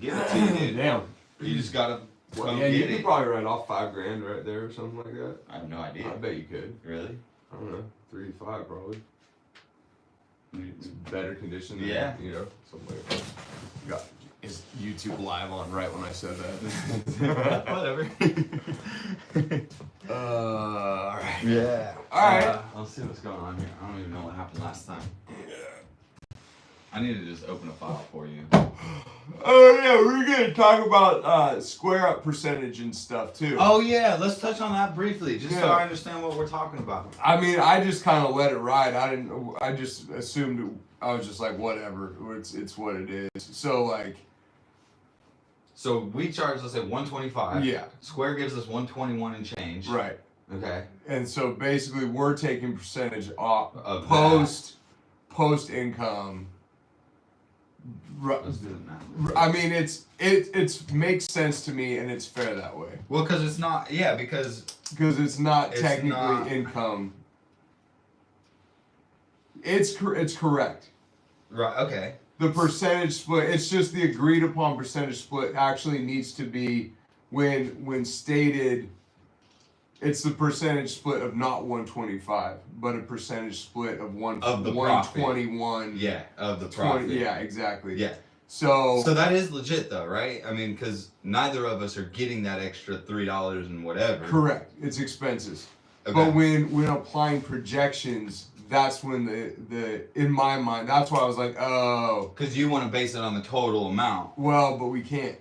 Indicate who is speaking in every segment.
Speaker 1: give it to you, dude.
Speaker 2: Damn.
Speaker 1: You just gotta come
Speaker 2: Yeah, you
Speaker 1: get
Speaker 2: could
Speaker 1: it.
Speaker 2: probably write off $5,000 right there or something like that.
Speaker 1: I have no idea.
Speaker 2: I bet you could.
Speaker 1: Really?
Speaker 2: I don't know, 3 to 5 probably. It's better condition than,
Speaker 1: Yeah.
Speaker 2: you know, something like that. Got is YouTube live on right when I said that.
Speaker 1: Whatever.
Speaker 2: Alright.
Speaker 1: Yeah.
Speaker 2: Alright.
Speaker 1: Let's see what's going on here. I don't even know what happened last time. I need to just open a file for you.
Speaker 2: Oh yeah, we're gonna talk about square up percentage and stuff too.
Speaker 1: Oh yeah, let's touch on that briefly, just so
Speaker 2: Yeah.
Speaker 1: I understand what we're talking about.
Speaker 2: I mean, I just kind of let it ride. I just assumed I was just like whatever. It's what it is. So like.
Speaker 1: So we charge, let's say, $125.
Speaker 2: Yeah.
Speaker 1: Square gives us $121 and change.
Speaker 2: Right.
Speaker 1: Okay.
Speaker 2: And so basically, we're taking percentage off
Speaker 1: Of
Speaker 2: post income.
Speaker 1: Let's do the math.
Speaker 2: I mean, it makes sense to me, and it's fair that way.
Speaker 1: Well, because it's not, yeah, because
Speaker 2: it's not
Speaker 1: It's
Speaker 2: technically
Speaker 1: not-
Speaker 2: income. It's correct.
Speaker 1: right, okay.
Speaker 2: The percentage split, it's just the agreed upon percentage split actually needs to be when stated, it's the percentage split of not 125, but a percentage split of
Speaker 1: Of the profit.
Speaker 2: 121.
Speaker 1: Yeah, of the
Speaker 2: 20,
Speaker 1: profit.
Speaker 2: yeah, exactly.
Speaker 1: Yeah.
Speaker 2: So
Speaker 1: that is legit though, right? I mean, because neither of us are getting that extra $3 and whatever.
Speaker 2: correct, it's expenses.
Speaker 1: Okay.
Speaker 2: But when applying projections, that's when the in my mind, that's why I was like, oh,
Speaker 1: Because you want to base it on the total amount.
Speaker 2: well, but we can't.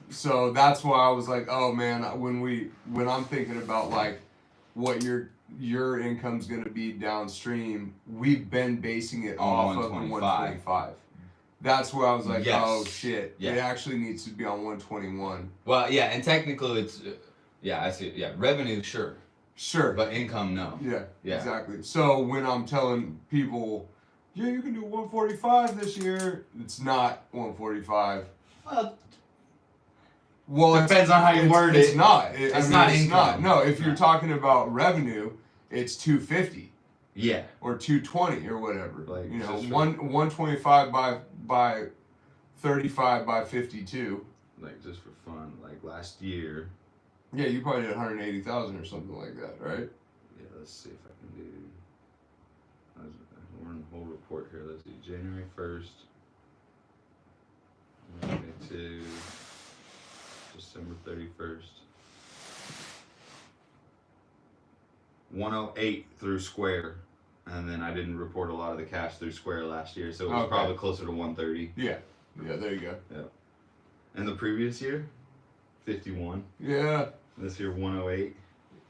Speaker 2: So that's why I was like, oh man, when I'm thinking about like what your income's gonna be downstream, we've been basing it
Speaker 1: On
Speaker 2: off of the
Speaker 1: 125.
Speaker 2: 125. That's where I was like,
Speaker 1: Yes.
Speaker 2: oh shit,
Speaker 1: Yeah.
Speaker 2: it actually needs to be on 121.
Speaker 1: Well, yeah, and technically it's, yeah, I see. Yeah, revenue, sure.
Speaker 2: Sure.
Speaker 1: But income, no.
Speaker 2: Yeah,
Speaker 1: Yeah.
Speaker 2: exactly. So when I'm telling people, yeah, you can do 145 this year, it's not 145. Well,
Speaker 1: Depends on how you word
Speaker 2: It's
Speaker 1: it.
Speaker 2: not.
Speaker 1: It's not
Speaker 2: It's
Speaker 1: income.
Speaker 2: not. No, if you're
Speaker 1: No.
Speaker 2: talking about revenue, it's 250
Speaker 1: Yeah.
Speaker 2: or 220 or whatever.
Speaker 1: Like,
Speaker 2: you know,
Speaker 1: just for-
Speaker 2: 125 by 35 by 52.
Speaker 1: Like, just for fun. Like, last year.
Speaker 2: Yeah, you probably did 180,000 or something like that, right?
Speaker 1: Yeah, let's see if I can do. We're in the whole report here. Let's do January 1st. To December 31st. 108 through Square. And then I didn't report a lot of the cash through Square last year, so it was
Speaker 2: Okay.
Speaker 1: probably closer to 130.
Speaker 2: Yeah. Yeah, there you go.
Speaker 1: And the previous year, 51.
Speaker 2: Yeah.
Speaker 1: This year, 108.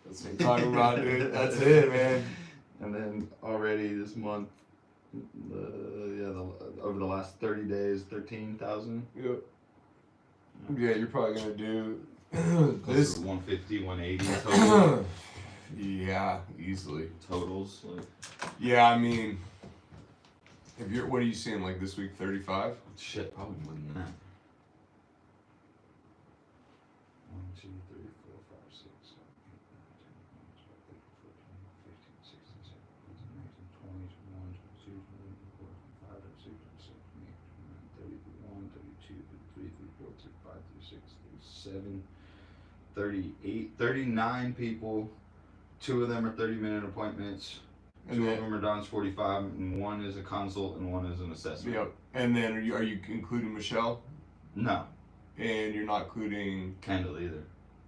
Speaker 2: That's what I'm talking about, dude. That's it, man.
Speaker 1: And then already this month, over the last 30 days, 13,000.
Speaker 2: Yep. Yeah, you're probably gonna do
Speaker 1: Close
Speaker 2: this.
Speaker 1: to 150, 180 total.
Speaker 2: Yeah, easily.
Speaker 1: Totals. Like,
Speaker 2: Yeah, I mean, if you're, what are you seeing like this week? 35.
Speaker 1: shit, probably more than that. 1, 2, 3, 4, 5, 6, 7, 38, 39 people. 2 of them are 30-minute appointments.
Speaker 2: And
Speaker 1: 2
Speaker 2: then-
Speaker 1: of them are Don's 45, and 1 is a consult, and 1 is an assessment.
Speaker 2: Yep. And then are you including Michelle?
Speaker 1: No,
Speaker 2: And you're not including.
Speaker 1: Kendall either.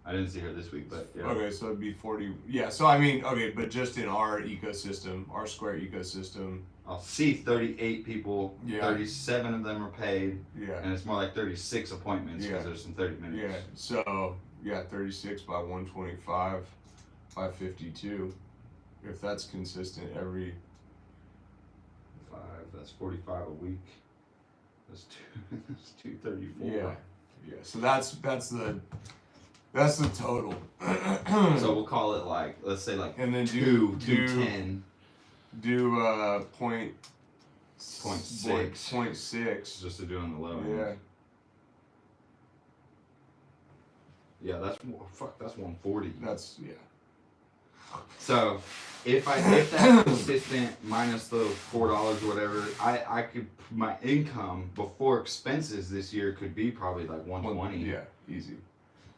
Speaker 1: I didn't see her this week, but yeah.
Speaker 2: Okay, so it'd be 40. Yeah. So I mean, okay, but just in our ecosystem, our Square ecosystem.
Speaker 1: I'll see 38 people.
Speaker 2: Yeah.
Speaker 1: 37 of them are paid,
Speaker 2: Yeah.
Speaker 1: and it's more like 36 appointments because
Speaker 2: Yeah.
Speaker 1: there's some 30 minutes.
Speaker 2: Yeah. So yeah, 36 by 125 by 52. If that's consistent every.
Speaker 1: 5. That's 45 a week. That's 2. That's 234.
Speaker 2: Yeah. Yeah. So that's the total.
Speaker 1: So we'll call it like, let's say like
Speaker 2: and then
Speaker 1: 210.
Speaker 2: do point
Speaker 1: 0.6.
Speaker 2: 0.6.
Speaker 1: Just to do on the low end.
Speaker 2: Yeah.
Speaker 1: Yeah, that's fuck. That's 140.
Speaker 2: That's yeah.
Speaker 1: So if that's consistent minus the $4 or whatever, I could, my income before expenses this year could be probably like 120.
Speaker 2: Yeah, easy.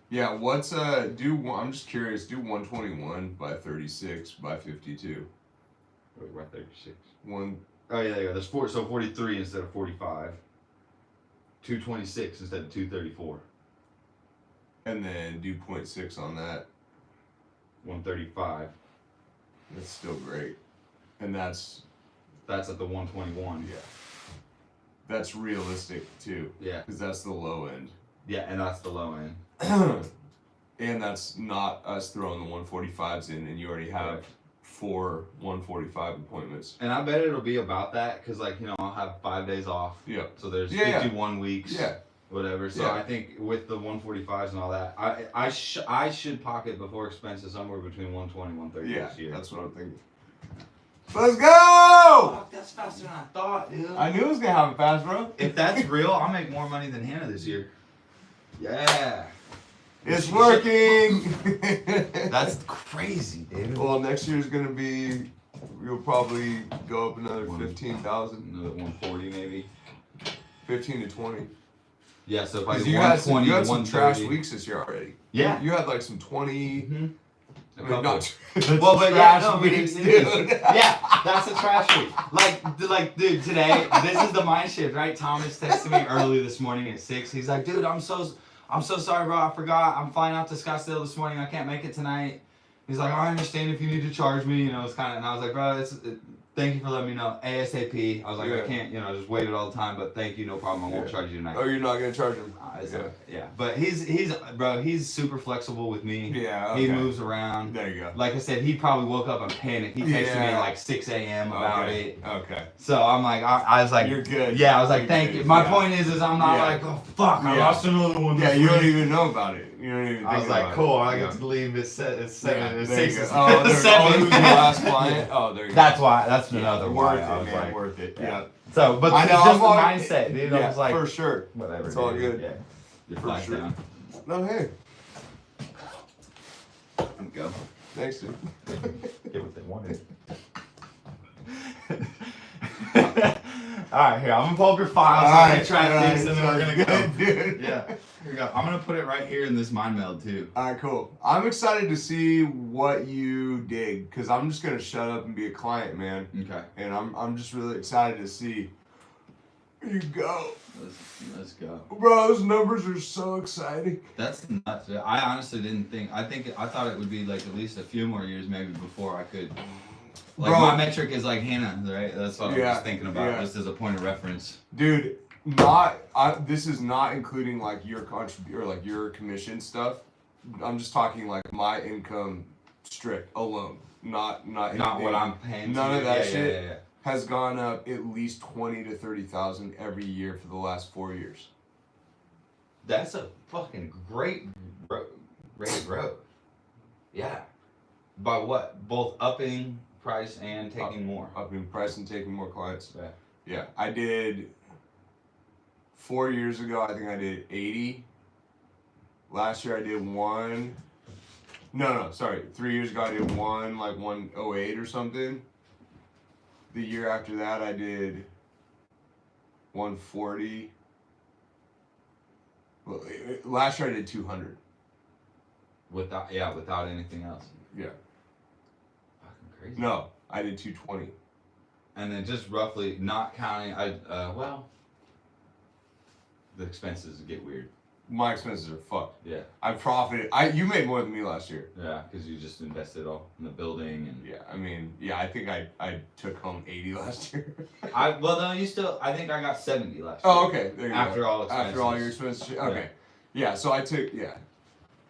Speaker 2: Yeah, I'm just curious, do 121 by 36 by 52.
Speaker 1: Wait, we're at 36.
Speaker 2: Oh
Speaker 1: yeah, there's 43 instead of 45. 226 instead of 234.
Speaker 2: And then do 0.6 on that.
Speaker 1: 135.
Speaker 2: That's still great. And that's
Speaker 1: at the 121.
Speaker 2: Yeah. That's realistic too.
Speaker 1: Yeah.
Speaker 2: Because that's the low end.
Speaker 1: Yeah, and that's the low end.
Speaker 2: And that's not us throwing the 145s in, and you already have 4 145 appointments.
Speaker 1: And I bet it'll be about that, because, like, you know, I'll have 5 days off.
Speaker 2: Yeah.
Speaker 1: So there's 51 weeks.
Speaker 2: Yeah.
Speaker 1: Whatever. So I think with the 145s and all that, I should pocket before expenses somewhere between 120 and 130 this year.
Speaker 2: That's what I'm thinking. Let's go!
Speaker 1: Fuck, that's faster than I thought, dude.
Speaker 2: I knew it was gonna happen fast, bro.
Speaker 1: If that's real, I'll make more money than Hannah this year. Yeah.
Speaker 2: It's working.
Speaker 1: That's crazy, dude.
Speaker 2: Well, next year's gonna be. You'll probably go up another 15,000.
Speaker 1: Another 140 maybe.
Speaker 2: 15 to 20.
Speaker 1: Yeah, so if I do
Speaker 2: you
Speaker 1: 120
Speaker 2: had
Speaker 1: to
Speaker 2: some
Speaker 1: 130.
Speaker 2: trash weeks this year already.
Speaker 1: Yeah.
Speaker 2: You had like some 20.
Speaker 1: Mm-hmm.
Speaker 2: I mean, not
Speaker 1: well, but yeah, no,
Speaker 2: weeks,
Speaker 1: it
Speaker 2: dude.
Speaker 1: Yeah, that's a trash week. Like, dude, today, this is the mind shift, right? Thomas texted me early this morning at 6. He's like, dude, I'm so sorry, bro. I forgot. I'm flying out to Scottsdale this morning. I can't make it tonight. He's like, I understand if you need to charge me. You know, it's kind of, and I was like, bro, thank you for letting me know. ASAP. I was like, I can't, you know, just wait it all the time, but thank you, no problem. I won't charge you tonight.
Speaker 2: Oh, you're not gonna charge him?
Speaker 1: Yeah. But he's super flexible with me.
Speaker 2: Yeah. Okay.
Speaker 1: He moves around.
Speaker 2: There you go.
Speaker 1: Like I said, he probably woke up and panicked. He texted me at like 6 a.m. about it.
Speaker 2: Okay.
Speaker 1: So I'm like, I was like,
Speaker 2: you're good.
Speaker 1: Yeah, I was like,
Speaker 2: You're
Speaker 1: thank
Speaker 2: good.
Speaker 1: you. My point is I'm not like, oh fuck, I lost another one.
Speaker 2: Yeah, you don't even know about it. You don't even. Think
Speaker 1: I was like,
Speaker 2: about
Speaker 1: cool.
Speaker 2: it.
Speaker 1: I get to leave at 7. It's 6.
Speaker 2: Oh, who's your last client? Oh, there you go.
Speaker 1: That's why. That's another
Speaker 2: worth
Speaker 1: why.
Speaker 2: it, man. Worth it. Yeah.
Speaker 1: So, but
Speaker 2: I know,
Speaker 1: just the
Speaker 2: I'm
Speaker 1: mindset, dude. I was like,
Speaker 2: for sure.
Speaker 1: Whatever.
Speaker 2: It's all good.
Speaker 1: Yeah. Your
Speaker 2: For
Speaker 1: flag
Speaker 2: sure.
Speaker 1: down.
Speaker 2: No, hey.
Speaker 1: Go.
Speaker 2: Thanks, dude.
Speaker 1: Get what they wanted. Alright, here, I'm gonna pull up your files.
Speaker 2: Alright,
Speaker 1: try these and then we're gonna go.
Speaker 2: Dude.
Speaker 1: Yeah. Here we go. I'm gonna put it right here in this mind meld too.
Speaker 2: Alright, cool. I'm excited to see what you dig, because I'm just gonna shut up and be a client, man.
Speaker 1: Okay.
Speaker 2: And I'm just really excited to see where you go.
Speaker 1: Let's go.
Speaker 2: Bro, those numbers are so exciting.
Speaker 1: That's nuts. I honestly didn't think. I thought it would be like at least a few more years maybe before I could. Like,
Speaker 2: bro,
Speaker 1: my metric is like Hannah, right? That's what I was thinking about, just as a point of reference.
Speaker 2: Dude, this is not including like your or like your commission stuff. I'm just talking like my income strict alone, not
Speaker 1: what I'm paying.
Speaker 2: None of that shit.
Speaker 1: Yeah.
Speaker 2: Has gone up at least 20 to 30,000 every year for the last 4 years.
Speaker 1: That's a fucking great rate of growth. Yeah. By what? Both upping price and taking more.
Speaker 2: Upping price and taking more clients.
Speaker 1: Yeah.
Speaker 2: Yeah. I did 4 years ago, I think I did 80. Last year I did 1. No, sorry. 3 years ago I did 108 or something. The year after that, I did 140. Well, last year I did 200.
Speaker 1: Without anything else.
Speaker 2: Yeah.
Speaker 1: Fucking crazy.
Speaker 2: No, I did 220.
Speaker 1: And then just roughly, not counting, the expenses get weird.
Speaker 2: My expenses are fucked.
Speaker 1: Yeah.
Speaker 2: I profited. You made more than me last year.
Speaker 1: Yeah, because you just invested all in the building and.
Speaker 2: Yeah, I mean, I think I took home 80 last year.
Speaker 1: I think I got 70 last year.
Speaker 2: Oh, okay. There you
Speaker 1: After
Speaker 2: go.
Speaker 1: all expenses.
Speaker 2: After all your expenses. Okay. Yeah, so I took,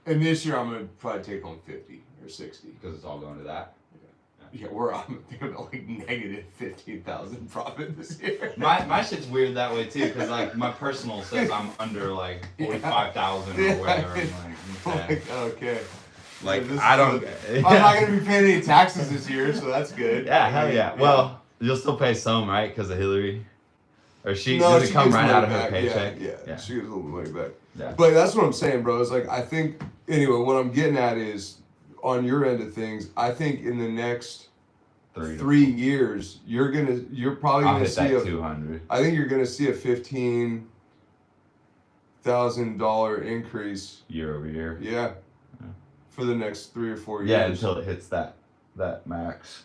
Speaker 2: and this year I'm going to probably take home 50 or 60.
Speaker 1: Because it's all going to that.
Speaker 2: Yeah, I'm thinking about like negative 15,000 profit this year.
Speaker 1: My shit's weird that way too, because like my personal says I'm under like 45,000 or whatever. I'm like,
Speaker 2: okay.
Speaker 1: Like
Speaker 2: yeah,
Speaker 1: I don't.
Speaker 2: I'm not gonna be paying any taxes this year, so that's good.
Speaker 1: Yeah, hell yeah. Well, you'll still pay some, right? Because of Hillary, or does it come
Speaker 2: gets
Speaker 1: right out of
Speaker 2: money
Speaker 1: her
Speaker 2: back.
Speaker 1: paycheck?
Speaker 2: Yeah, she gets a little bit money back.
Speaker 1: Yeah.
Speaker 2: But that's what I'm saying, bro. It's like I think anyway. What I'm getting at is on your end of things, I think in the next
Speaker 1: 3
Speaker 2: years, you're probably
Speaker 1: I'll
Speaker 2: gonna
Speaker 1: hit
Speaker 2: see
Speaker 1: that
Speaker 2: a.
Speaker 1: 200.
Speaker 2: I think you're gonna see a $15,000 increase.
Speaker 1: Year over year.
Speaker 2: Yeah. For the next 3 or 4 years.
Speaker 1: Yeah, until it hits that max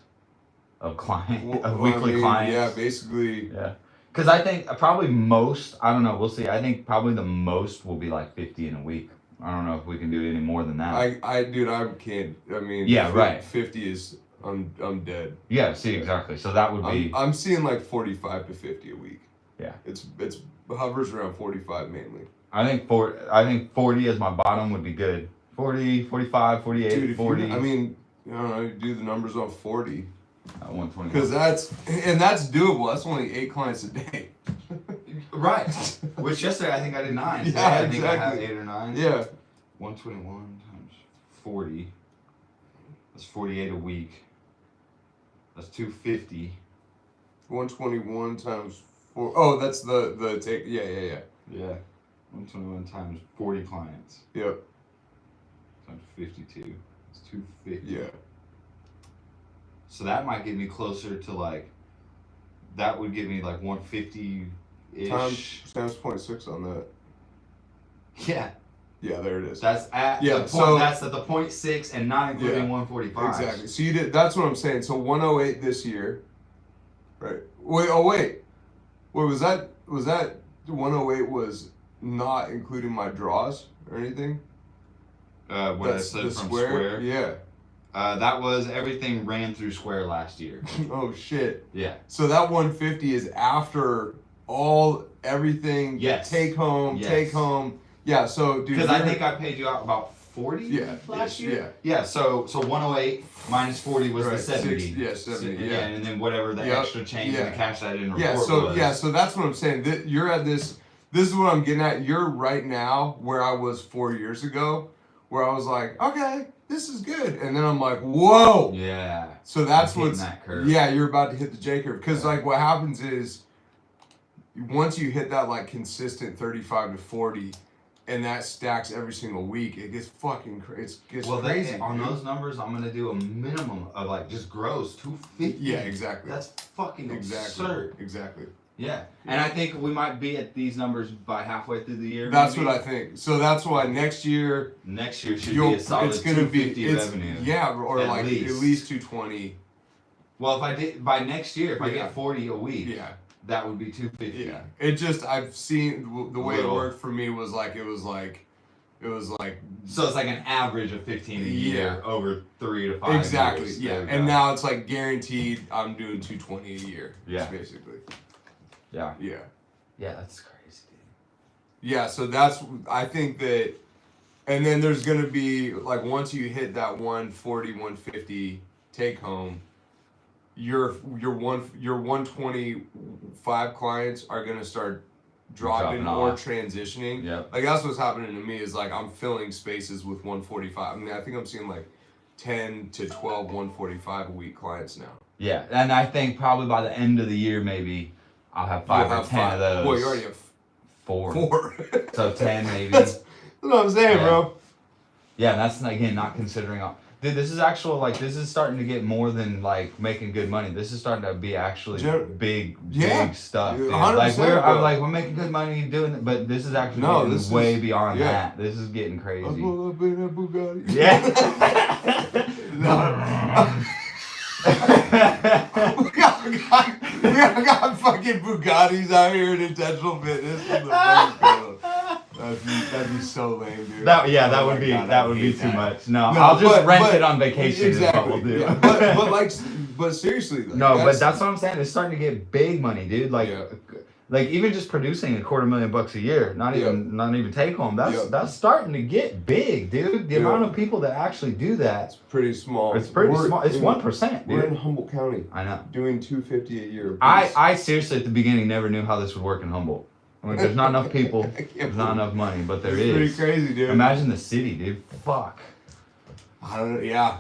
Speaker 1: of
Speaker 2: Well,
Speaker 1: weekly clients.
Speaker 2: Yeah, basically.
Speaker 1: Yeah. Because I think probably most, I don't know, we'll see. I think probably the most will be like 50 in a week. I don't know if we can do any more than that.
Speaker 2: Dude, I can't. I mean,
Speaker 1: yeah, right.
Speaker 2: 50 is, I'm dead.
Speaker 1: Yeah, see, exactly. So that would be.
Speaker 2: I'm seeing like 45 to 50 a week.
Speaker 1: Yeah.
Speaker 2: It's hovers around 45 mainly.
Speaker 1: I think 40 as my bottom would be good. 40, 45, 48,
Speaker 2: Dude,
Speaker 1: 40.
Speaker 2: I mean, I don't know, you do the numbers on 40.
Speaker 1: 120.
Speaker 2: Because that's doable. That's only 8 clients a day.
Speaker 1: Right. Which yesterday I think I did 9.
Speaker 2: Yeah,
Speaker 1: Today I think
Speaker 2: exactly.
Speaker 1: I have 8 or 9.
Speaker 2: Yeah.
Speaker 1: 121 times 40. That's 48 a week. That's 250.
Speaker 2: 121 times 4. Oh, that's the take. Yeah.
Speaker 1: Yeah. 121 times 40 clients.
Speaker 2: Yep.
Speaker 1: Times 52. It's 250.
Speaker 2: Yeah.
Speaker 1: So that might get me closer to like. That would give me like 150-ish.
Speaker 2: Times 0.6 on that.
Speaker 1: Yeah.
Speaker 2: Yeah, there it is.
Speaker 1: That's at
Speaker 2: Yeah,
Speaker 1: the point.
Speaker 2: so-
Speaker 1: that's at the 0.6 and not including
Speaker 2: Yeah,
Speaker 1: 145.
Speaker 2: Exactly. So you did. That's what I'm saying. So 108 this year, right? Wait. Oh wait. Wait. Was that 108 was not including my draws or anything?
Speaker 1: What I
Speaker 2: That's
Speaker 1: said
Speaker 2: the
Speaker 1: from
Speaker 2: square.
Speaker 1: Square.
Speaker 2: Yeah.
Speaker 1: That was everything ran through Square last year.
Speaker 2: Oh shit.
Speaker 1: Yeah.
Speaker 2: So that 150 is after everything.
Speaker 1: Yes.
Speaker 2: Take home.
Speaker 1: Yes.
Speaker 2: Take home. Yeah. So dude.
Speaker 1: Because I think I paid you out about 40
Speaker 2: Yeah,
Speaker 1: last
Speaker 2: yeah,
Speaker 1: year. Yeah. So 108 minus 40 was
Speaker 2: Right,
Speaker 1: the 70.
Speaker 2: 70.
Speaker 1: So,
Speaker 2: Yeah.
Speaker 1: and then whatever the
Speaker 2: Yep,
Speaker 1: extra change in
Speaker 2: yeah.
Speaker 1: the cash that I didn't report
Speaker 2: Yeah, so
Speaker 1: was.
Speaker 2: so that's what I'm saying. You're at this is what I'm getting at. You're right now where I was 4 years ago, where I was like, okay, this is good. And then I'm like, whoa.
Speaker 1: Yeah.
Speaker 2: So that's
Speaker 1: I'm hitting
Speaker 2: what's
Speaker 1: that curve.
Speaker 2: yeah, you're about to hit the J curve. Because
Speaker 1: Yeah.
Speaker 2: like what happens is once you hit that like consistent 35 to 40 and that stacks every single week, it gets fucking crazy. It gets crazy.
Speaker 1: On
Speaker 2: dude.
Speaker 1: those numbers, I'm gonna do a minimum of like just gross 250.
Speaker 2: Yeah, exactly.
Speaker 1: That's fucking
Speaker 2: Exactly.
Speaker 1: absurd.
Speaker 2: Exactly.
Speaker 1: Yeah. And I think we might be at these numbers by halfway through the year.
Speaker 2: That's
Speaker 1: maybe.
Speaker 2: what I think. So that's why next year
Speaker 1: Next year should be a solid
Speaker 2: it's gonna be
Speaker 1: 250 revenue.
Speaker 2: yeah, or
Speaker 1: at
Speaker 2: like
Speaker 1: least.
Speaker 2: at least 220.
Speaker 1: Well, if I did by next year, if I
Speaker 2: Yeah.
Speaker 1: get 40 a week,
Speaker 2: Yeah,
Speaker 1: that would be 250.
Speaker 2: yeah. It just I've seen the way it
Speaker 1: Little.
Speaker 2: worked for me was like
Speaker 1: So it's like an average of 15 a year over 3 to 5
Speaker 2: exactly
Speaker 1: years.
Speaker 2: yeah.
Speaker 1: There we
Speaker 2: And
Speaker 1: go.
Speaker 2: now it's like guaranteed I'm doing 220 a year.
Speaker 1: Yeah.
Speaker 2: basically.
Speaker 1: Yeah.
Speaker 2: Yeah.
Speaker 1: Yeah, that's crazy, dude.
Speaker 2: Yeah, so that's I think that, and then there's gonna be like once you hit that 140, 150 take home, your 125 clients are gonna start dropping or
Speaker 1: off.
Speaker 2: transitioning.
Speaker 1: Yep.
Speaker 2: Like that's what's happening to me is like I'm filling spaces with 145. I mean I think I'm seeing like 10 to 12 145 a week clients now.
Speaker 1: Yeah, and I think probably by the end of the year, maybe I'll have 5
Speaker 2: You'll
Speaker 1: or
Speaker 2: have
Speaker 1: 10 of those.
Speaker 2: Well, you already have
Speaker 1: 4.
Speaker 2: 4.
Speaker 1: So 10 maybe.
Speaker 2: That's what I'm saying,
Speaker 1: Yeah.
Speaker 2: bro.
Speaker 1: Yeah, that's again not considering all. Dude, this is this is starting to get more than like making good money. This is starting to be actually big stuff. Dude.
Speaker 2: 100%,
Speaker 1: Like
Speaker 2: bro.
Speaker 1: we're making good money doing it, but this is actually
Speaker 2: No,
Speaker 1: getting
Speaker 2: this
Speaker 1: way
Speaker 2: is-
Speaker 1: beyond
Speaker 2: yeah.
Speaker 1: that. This is getting
Speaker 2: I
Speaker 1: crazy.
Speaker 2: pull up in that Bugatti.
Speaker 1: Yeah.
Speaker 2: we got fucking Bugattis out here in Intentional Fitness. From the first girl. That'd be so lame, dude.
Speaker 1: that
Speaker 2: Oh
Speaker 1: would
Speaker 2: my
Speaker 1: be
Speaker 2: God,
Speaker 1: that
Speaker 2: I
Speaker 1: would be
Speaker 2: hate
Speaker 1: too
Speaker 2: that.
Speaker 1: much. No,
Speaker 2: No,
Speaker 1: I'll just
Speaker 2: but-
Speaker 1: rent
Speaker 2: but-
Speaker 1: it on vacation.
Speaker 2: Exactly.
Speaker 1: Is what we'll do.
Speaker 2: Yeah. But seriously, like,
Speaker 1: No, but that's what I'm saying. It's starting to get big money, dude. Like,
Speaker 2: Yeah.
Speaker 1: like even just producing $250,000 a year, not even take home. That's starting to get big, dude. The amount of people that actually do that,
Speaker 2: it's pretty small.
Speaker 1: it's pretty small. It's 1%,
Speaker 2: We're in
Speaker 1: dude.
Speaker 2: Humboldt County
Speaker 1: I know.
Speaker 2: doing $250 a year.
Speaker 1: I seriously at the beginning never knew how this would work in Humboldt. I mean, there's not enough people.
Speaker 2: I can't
Speaker 1: There's not enough money, but there
Speaker 2: It's pretty
Speaker 1: is.
Speaker 2: crazy, dude.
Speaker 1: Imagine the city, dude. Fuck.
Speaker 2: I don't know. Yeah.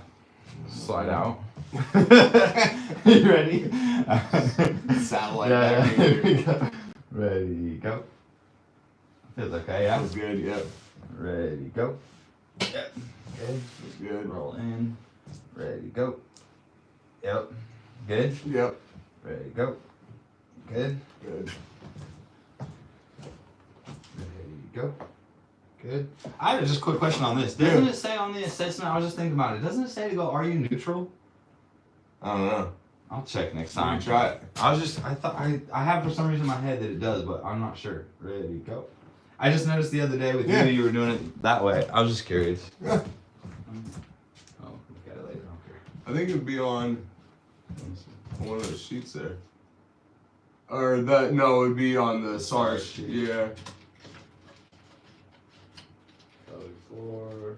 Speaker 1: Slide out. You ready?
Speaker 2: Satellite.
Speaker 1: Yeah,
Speaker 2: back
Speaker 1: here we
Speaker 2: here.
Speaker 1: go. Ready, go. Feels okay, yeah?
Speaker 2: That was good. Yeah.
Speaker 1: Ready, go. Yeah. Good.
Speaker 2: That's good.
Speaker 1: Roll in. Ready to go. Yep. Good.
Speaker 2: Yep.
Speaker 1: Ready to go. Good.
Speaker 2: Good.
Speaker 1: Ready to go. Good. I have just a quick question on this. Doesn't it say on the assessment, I was just thinking about it, doesn't it say to go, are you neutral?
Speaker 2: I don't know.
Speaker 1: I'll check next
Speaker 2: Let
Speaker 1: time.
Speaker 2: me try it.
Speaker 1: I have for some reason in my head that it does, but I'm not sure. Ready to go. I just noticed the other day with you were doing it that way. I was just curious.
Speaker 2: Yeah.
Speaker 1: Oh, we got it later. I don't care.
Speaker 2: I think it would be on one of the sheets there. Or that, no, it would be on the SARS sheet. Yeah.
Speaker 3: Pelvic floor,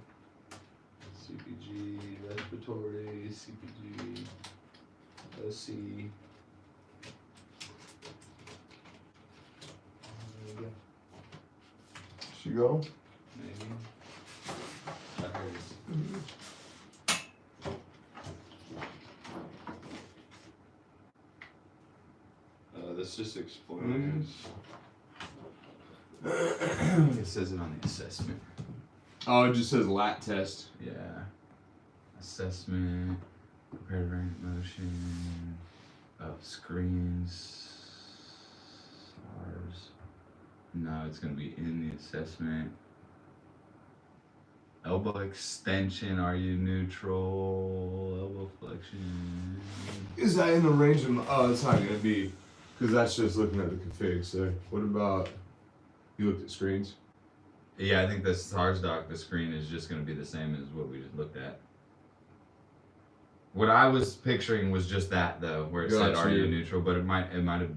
Speaker 3: CPG, respiratory, CPG, OC. There we go.
Speaker 2: Should go?
Speaker 3: Maybe. That hurts. This just explains.
Speaker 1: It says it on the assessment.
Speaker 2: Oh, it just says lat test.
Speaker 1: Yeah. Assessment, prepared range of motion, screens, SARS. No, it's going to be in the assessment. Elbow extension, are you neutral? Elbow flexion.
Speaker 2: Is that in the range of? Oh, it's not gonna be, because that's just looking at the config. So, what about? You looked at screens.
Speaker 1: Yeah, I think the SARS doc, the screen is just going to be the same as what we just looked at. What I was picturing was just that though, where it said, "Are you neutral?" But it might have.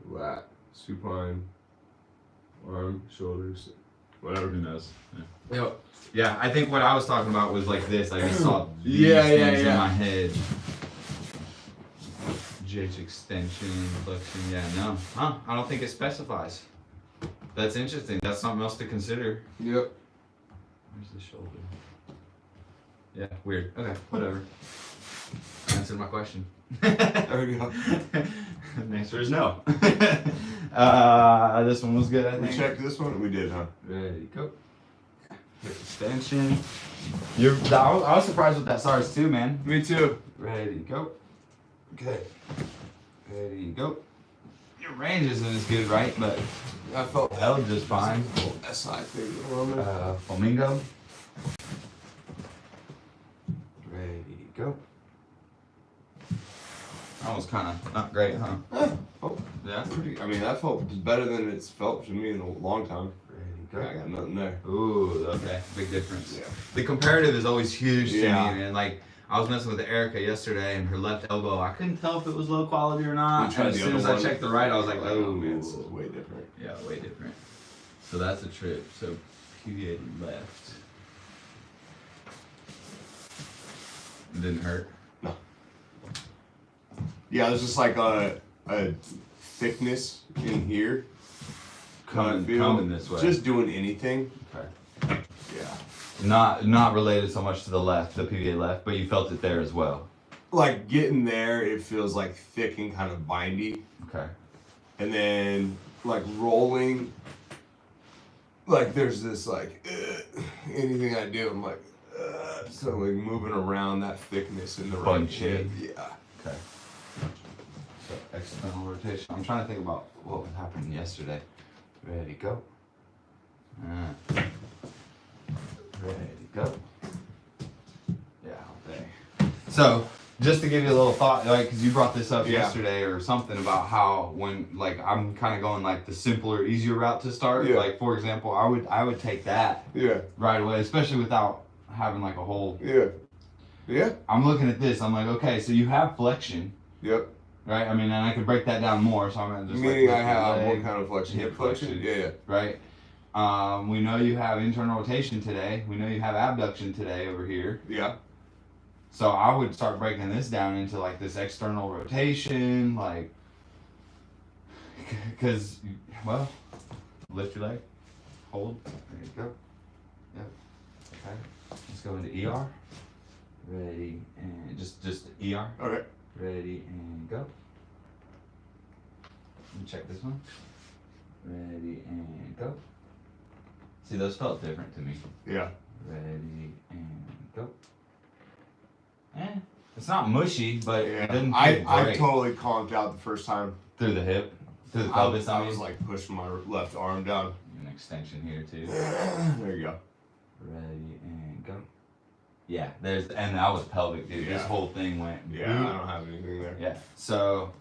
Speaker 2: Lat, supine, arm, shoulders, whatever.
Speaker 1: Who knows? Yeah.
Speaker 2: Yep.
Speaker 1: Yeah, I think what I was talking about was like this. I just saw these
Speaker 2: Yeah,
Speaker 1: things in
Speaker 2: yeah.
Speaker 1: my head. GH extension, flexion. Yeah, no. Huh? I don't think it specifies. That's interesting. That's something else to consider.
Speaker 2: Yep.
Speaker 1: Where's the shoulder? Yeah, weird. Okay, whatever. Answered my question.
Speaker 2: There we go.
Speaker 1: The answer is no. This one was good, I think.
Speaker 2: We checked this one. We did, huh?
Speaker 1: Ready, go. Hip extension. I was surprised with that SARS too, man.
Speaker 2: Me too.
Speaker 1: Ready, go. Okay. Ready, go. Your range isn't as good, right? But
Speaker 2: I felt
Speaker 1: held just fine.
Speaker 2: SI thing on there.
Speaker 1: Flamingo. Ready, go. That was kind of not great, huh?
Speaker 2: Oh,
Speaker 1: Yeah.
Speaker 2: pretty. I mean, that felt better than it's felt to me in a long time.
Speaker 1: Ready,
Speaker 2: I got nothing there.
Speaker 1: Ooh, okay. Big difference.
Speaker 2: Yeah.
Speaker 1: The comparative is always huge to
Speaker 2: Yeah.
Speaker 1: me, man. Like, I was messing with Erica yesterday, and her left elbow, I couldn't tell if it was low quality or not.
Speaker 2: You tried
Speaker 1: And as
Speaker 2: the
Speaker 1: soon
Speaker 2: other
Speaker 1: as I
Speaker 2: one?
Speaker 1: checked the right, I was like,
Speaker 2: Oh
Speaker 1: oh,
Speaker 2: man, this is way different.
Speaker 1: Yeah, way different. So that's a trip. So PVA left. It didn't hurt.
Speaker 2: Yeah, there's just like a thickness in here.
Speaker 1: Coming this way.
Speaker 2: Just doing anything.
Speaker 1: Okay.
Speaker 2: Yeah.
Speaker 1: Not related so much to the left, the PVA left, but you felt it there as well.
Speaker 2: Like getting there, it feels like thick and kind of bindy.
Speaker 1: Okay.
Speaker 2: And then like rolling, like there's this like anything I do, I'm like so like moving around that thickness in the right
Speaker 1: Bunchy.
Speaker 2: hip. Yeah.
Speaker 1: Okay. So external rotation. I'm trying to think about what happened yesterday. Ready, go. Ready, go. Yeah, okay. So, just to give you a little thought, like, because you brought this up yesterday or something about how when, like, I'm kind of going like the simpler, easier route to start.
Speaker 2: Yeah.
Speaker 1: Like, for example, I would take that
Speaker 2: Yeah.
Speaker 1: right away, especially without having like a whole.
Speaker 2: Yeah. Yeah.
Speaker 1: I'm looking at this. I'm like, okay, so you have flexion.
Speaker 2: Yep.
Speaker 1: Right, I mean, and I could break that down more, so I'm gonna just
Speaker 2: Meaning
Speaker 1: like
Speaker 2: I have
Speaker 1: leg,
Speaker 2: what kind of flexion?
Speaker 1: hip flexion.
Speaker 2: Yeah, yeah.
Speaker 1: Right. We know you have internal rotation today. We know you have abduction today over here.
Speaker 2: Yeah.
Speaker 1: So I would start breaking this down into like this external rotation, like, because, well, lift your leg, hold, there you go. Yep. Okay. Let's go into ER. Ready and just ER.
Speaker 2: Okay.
Speaker 1: Ready and go. Let me check this one. Ready and go. See, those felt different to me.
Speaker 2: Yeah.
Speaker 1: Ready and go. It's not mushy, but it didn't feel
Speaker 2: I
Speaker 1: great.
Speaker 2: totally conked out the first time.
Speaker 1: Through the hip, through the
Speaker 2: I
Speaker 1: pelvis.
Speaker 2: was like pushing my left arm down.
Speaker 1: An extension here too.
Speaker 2: There you go.
Speaker 1: Ready and go. Yeah, and that was pelvic, dude. This
Speaker 2: Yeah.
Speaker 1: whole thing went.
Speaker 2: Yeah, I don't have anything there.
Speaker 1: Yeah. So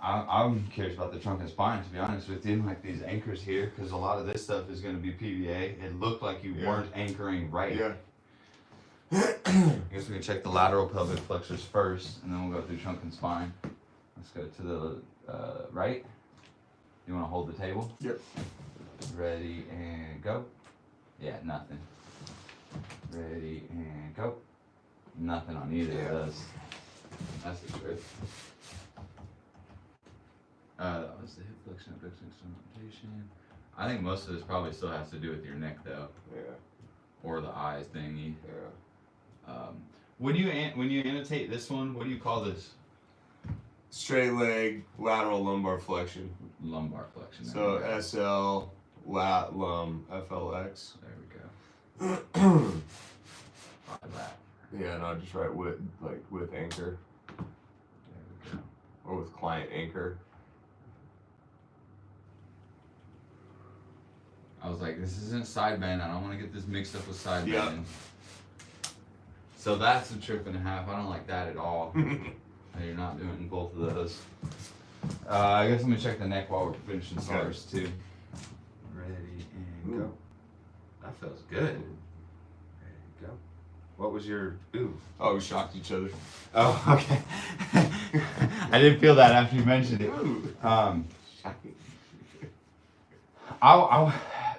Speaker 1: I'm curious about the trunk and spine, to be honest with you, like these anchors here, because a lot of this stuff is going to be PVA. It looked like you weren't anchoring right.
Speaker 2: Yeah.
Speaker 1: I guess we can check the lateral pelvic flexors first, and then we'll go through trunk and spine. Let's go to the right. You want to hold the table?
Speaker 2: Yep.
Speaker 1: Ready and go. Yeah, nothing. Ready and go. Nothing on either of those. That's the truth. That was the hip flexion, abduction, external rotation. I think most of this probably still has to do with your neck, though,
Speaker 2: Yeah.
Speaker 1: or the eyes thingy.
Speaker 2: Yeah.
Speaker 1: When you annotate this one, what do you call this?
Speaker 2: Straight leg, lateral lumbar flexion.
Speaker 1: Lumbar flexion. There
Speaker 2: So
Speaker 1: we go.
Speaker 2: SL, lat, lum, FLX.
Speaker 1: There we go. Like that.
Speaker 2: Yeah, no, just right with anchor
Speaker 1: There we go.
Speaker 2: or with client anchor.
Speaker 1: I was like, this isn't side bend. I don't want to get this mixed up with side
Speaker 2: Yeah.
Speaker 1: bend. So that's a trip and a half. I don't like that at all. You're not doing both of those. I guess let me check the neck while we're finishing SARS too. Ready and go. That feels good. Ready go. What was your ooh?
Speaker 2: Oh, we shocked each other.
Speaker 1: Oh, okay. I didn't feel that after you mentioned it.
Speaker 2: Shocking.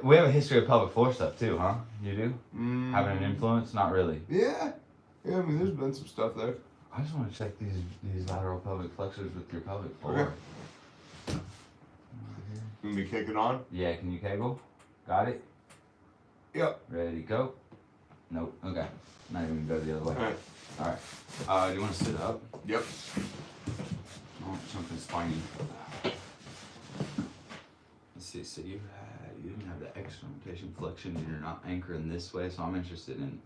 Speaker 1: We have a history of pelvic floor stuff too, huh? You do?
Speaker 2: Mm.
Speaker 1: Having an influence? Not really.
Speaker 2: Yeah. Yeah, I mean, there's been some stuff there.
Speaker 1: I just want to check these lateral pelvic flexors with your pelvic floor.
Speaker 2: Okay. Can we kick it on?
Speaker 1: Yeah, can you cable? Got it?
Speaker 2: Yep.
Speaker 1: Ready, go? Nope. Okay. Not even gonna go the other way. Alright. Do you want to sit up?
Speaker 2: Yep.
Speaker 1: I want something spiny. Let's see. So you didn't have the external rotation flexion, and you're not anchoring this way. So I'm interested in.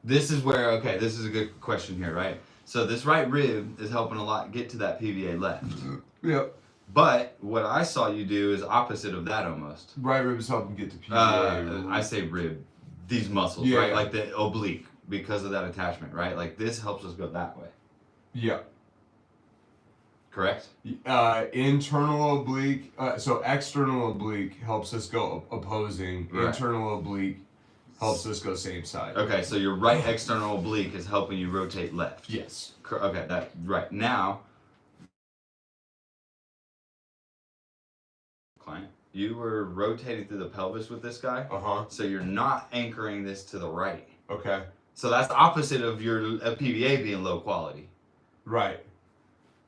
Speaker 1: This is where this is a good question here, right? So this right rib is helping a lot get to that PVA left.
Speaker 2: Yep.
Speaker 1: But what I saw you do is opposite of that almost.
Speaker 2: Right rib is helping get to PVA.
Speaker 1: I say rib, these muscles,
Speaker 2: Yeah.
Speaker 1: right? Like the oblique, because of that attachment, right? Like this helps us go that way.
Speaker 2: Yeah.
Speaker 1: Correct?
Speaker 2: Internal oblique, so external oblique helps us go opposing.
Speaker 1: Right.
Speaker 2: Internal oblique helps us go same side.
Speaker 1: Okay, so your right external oblique is helping you rotate left.
Speaker 2: Yes.
Speaker 1: Okay, that right. Now, client, you were rotating through the pelvis with this guy.
Speaker 2: Uh-huh.
Speaker 1: So you're not anchoring this to the right.
Speaker 2: Okay.
Speaker 1: So that's the opposite of your PVA being low quality.
Speaker 2: Right.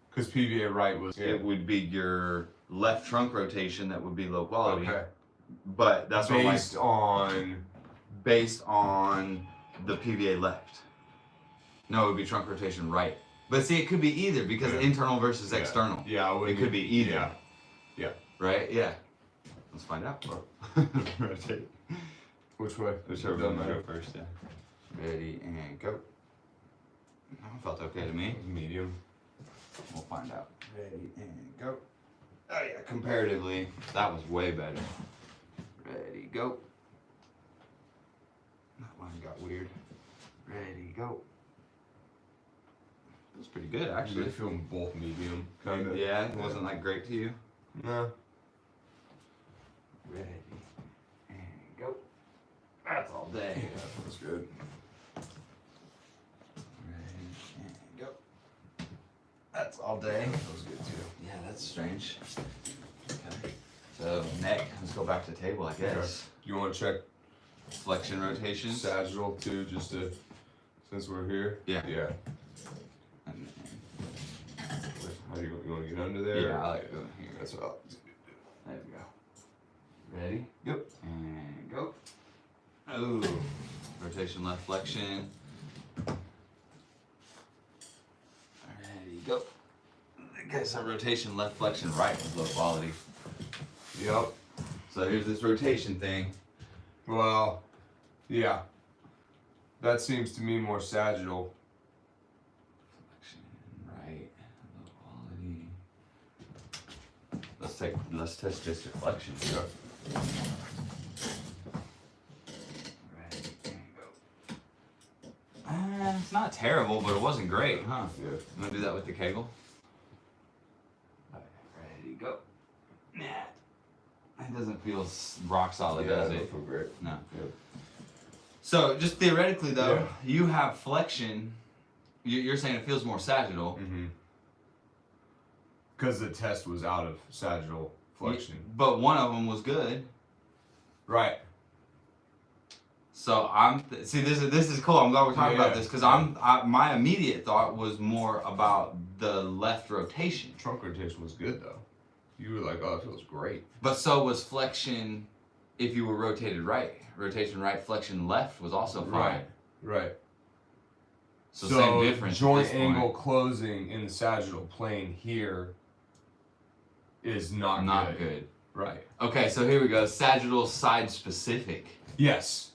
Speaker 2: Because PVA right was...
Speaker 1: It would be your left trunk rotation that would be low quality.
Speaker 2: Okay.
Speaker 1: But that's what
Speaker 2: Based on...
Speaker 1: based on the PVA left. No, it would be trunk rotation right. But see, it could be either because internal versus external.
Speaker 2: Yeah,
Speaker 1: It could be either.
Speaker 2: Yeah. Yeah.
Speaker 1: Right? Yeah. Let's find out. Rotate.
Speaker 2: Which way?
Speaker 1: Whichever
Speaker 2: Doesn't
Speaker 1: one
Speaker 2: matter.
Speaker 1: go first, yeah. Ready and go. That felt okay to me.
Speaker 2: Medium.
Speaker 1: We'll find out. Ready and go. Oh yeah, comparatively, that was way better. Ready, go. That line got weird. Ready, go. It was pretty good,
Speaker 2: Actually,
Speaker 1: actually.
Speaker 2: feeling both medium. Kind of.
Speaker 1: Yeah, it wasn't like great to you.
Speaker 2: No.
Speaker 1: Ready and go. That's all day.
Speaker 2: Yeah, that feels good.
Speaker 1: Ready and go. That's all day.
Speaker 2: That feels good too.
Speaker 1: Yeah, that's strange. Okay. So neck, let's go back to table, I guess.
Speaker 2: Okay. You want to check
Speaker 1: Flexion rotations.
Speaker 2: sagittal too, just to, since we're here?
Speaker 1: Yeah.
Speaker 2: Yeah.
Speaker 1: And
Speaker 2: How do you want to get under there?
Speaker 1: yeah, I like doing here.
Speaker 2: That's what I'll do.
Speaker 1: There we go. Ready?
Speaker 2: Yep.
Speaker 1: And go. Oh, rotation left flexion. Ready, go. I guess that rotation left flexion right is low quality.
Speaker 2: Yep.
Speaker 1: So here's this rotation thing.
Speaker 2: Well, Yeah. That seems to me more sagittal.
Speaker 1: Flexion, right. Low quality. Let's test just your flexion.
Speaker 2: Yeah.
Speaker 1: Right, there you go. It's not terrible, but it wasn't great, huh?
Speaker 2: Yeah.
Speaker 1: You wanna do that with the kegel? Alright, ready, go. Nah. It doesn't feel rock solid, does it?
Speaker 2: Feel great.
Speaker 1: No.
Speaker 2: Yeah.
Speaker 1: So, just theoretically, though,
Speaker 2: Yeah.
Speaker 1: you have flexion. You're saying it feels more sagittal.
Speaker 2: Mm-hmm. Because the test was out of sagittal flexion.
Speaker 1: But one of them was good.
Speaker 2: Right.
Speaker 1: So see this is cool. I'm glad we're talking about
Speaker 2: Yeah.
Speaker 1: this because my immediate thought was more about the left rotation.
Speaker 2: Trunk rotation was good though. You were like, oh, it feels great.
Speaker 1: But so was flexion if you were rotated right. Rotation right, flexion left was also fine.
Speaker 2: Right.
Speaker 1: So same difference. at
Speaker 2: Joint
Speaker 1: this
Speaker 2: angle
Speaker 1: point.
Speaker 2: closing in the sagittal plane here is not
Speaker 1: good.
Speaker 2: Right.
Speaker 1: Okay, so here we go. Sagittal side specific.
Speaker 2: Yes.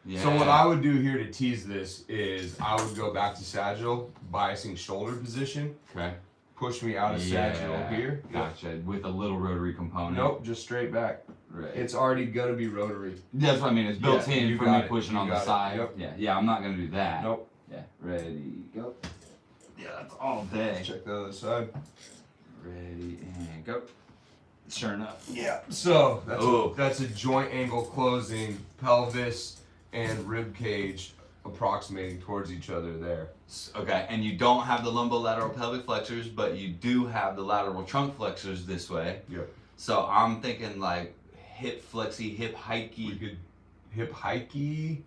Speaker 1: Yeah.
Speaker 2: So what I would do here to tease this is I would go back to sagittal, biasing shoulder position,
Speaker 1: Okay.
Speaker 2: push me out of sagittal here.
Speaker 1: Gotcha. With a little rotary component.
Speaker 2: Nope, just straight back.
Speaker 1: Right.
Speaker 2: It's already gonna be rotary.
Speaker 1: That's what I mean. It's built
Speaker 2: Yeah,
Speaker 1: in
Speaker 2: you
Speaker 1: for
Speaker 2: got
Speaker 1: me
Speaker 2: it,
Speaker 1: pushing
Speaker 2: you
Speaker 1: on the
Speaker 2: got it,
Speaker 1: side.
Speaker 2: yep.
Speaker 1: Yeah, I'm not gonna do that.
Speaker 2: Nope.
Speaker 1: Yeah. Ready, go. Yeah, that's all day.
Speaker 2: Check the other side.
Speaker 1: Ready and go. Sure enough.
Speaker 2: Yeah. So
Speaker 1: Ooh.
Speaker 2: that's a joint angle closing, pelvis and rib cage approximating towards each other there.
Speaker 1: Okay, and you don't have the lumbo-lateral pelvic flexors, but you do have the lateral trunk flexors this way.
Speaker 2: Yep.
Speaker 1: So I'm thinking like hip flexy, hip
Speaker 2: We
Speaker 1: hikey,
Speaker 2: could hip hikey.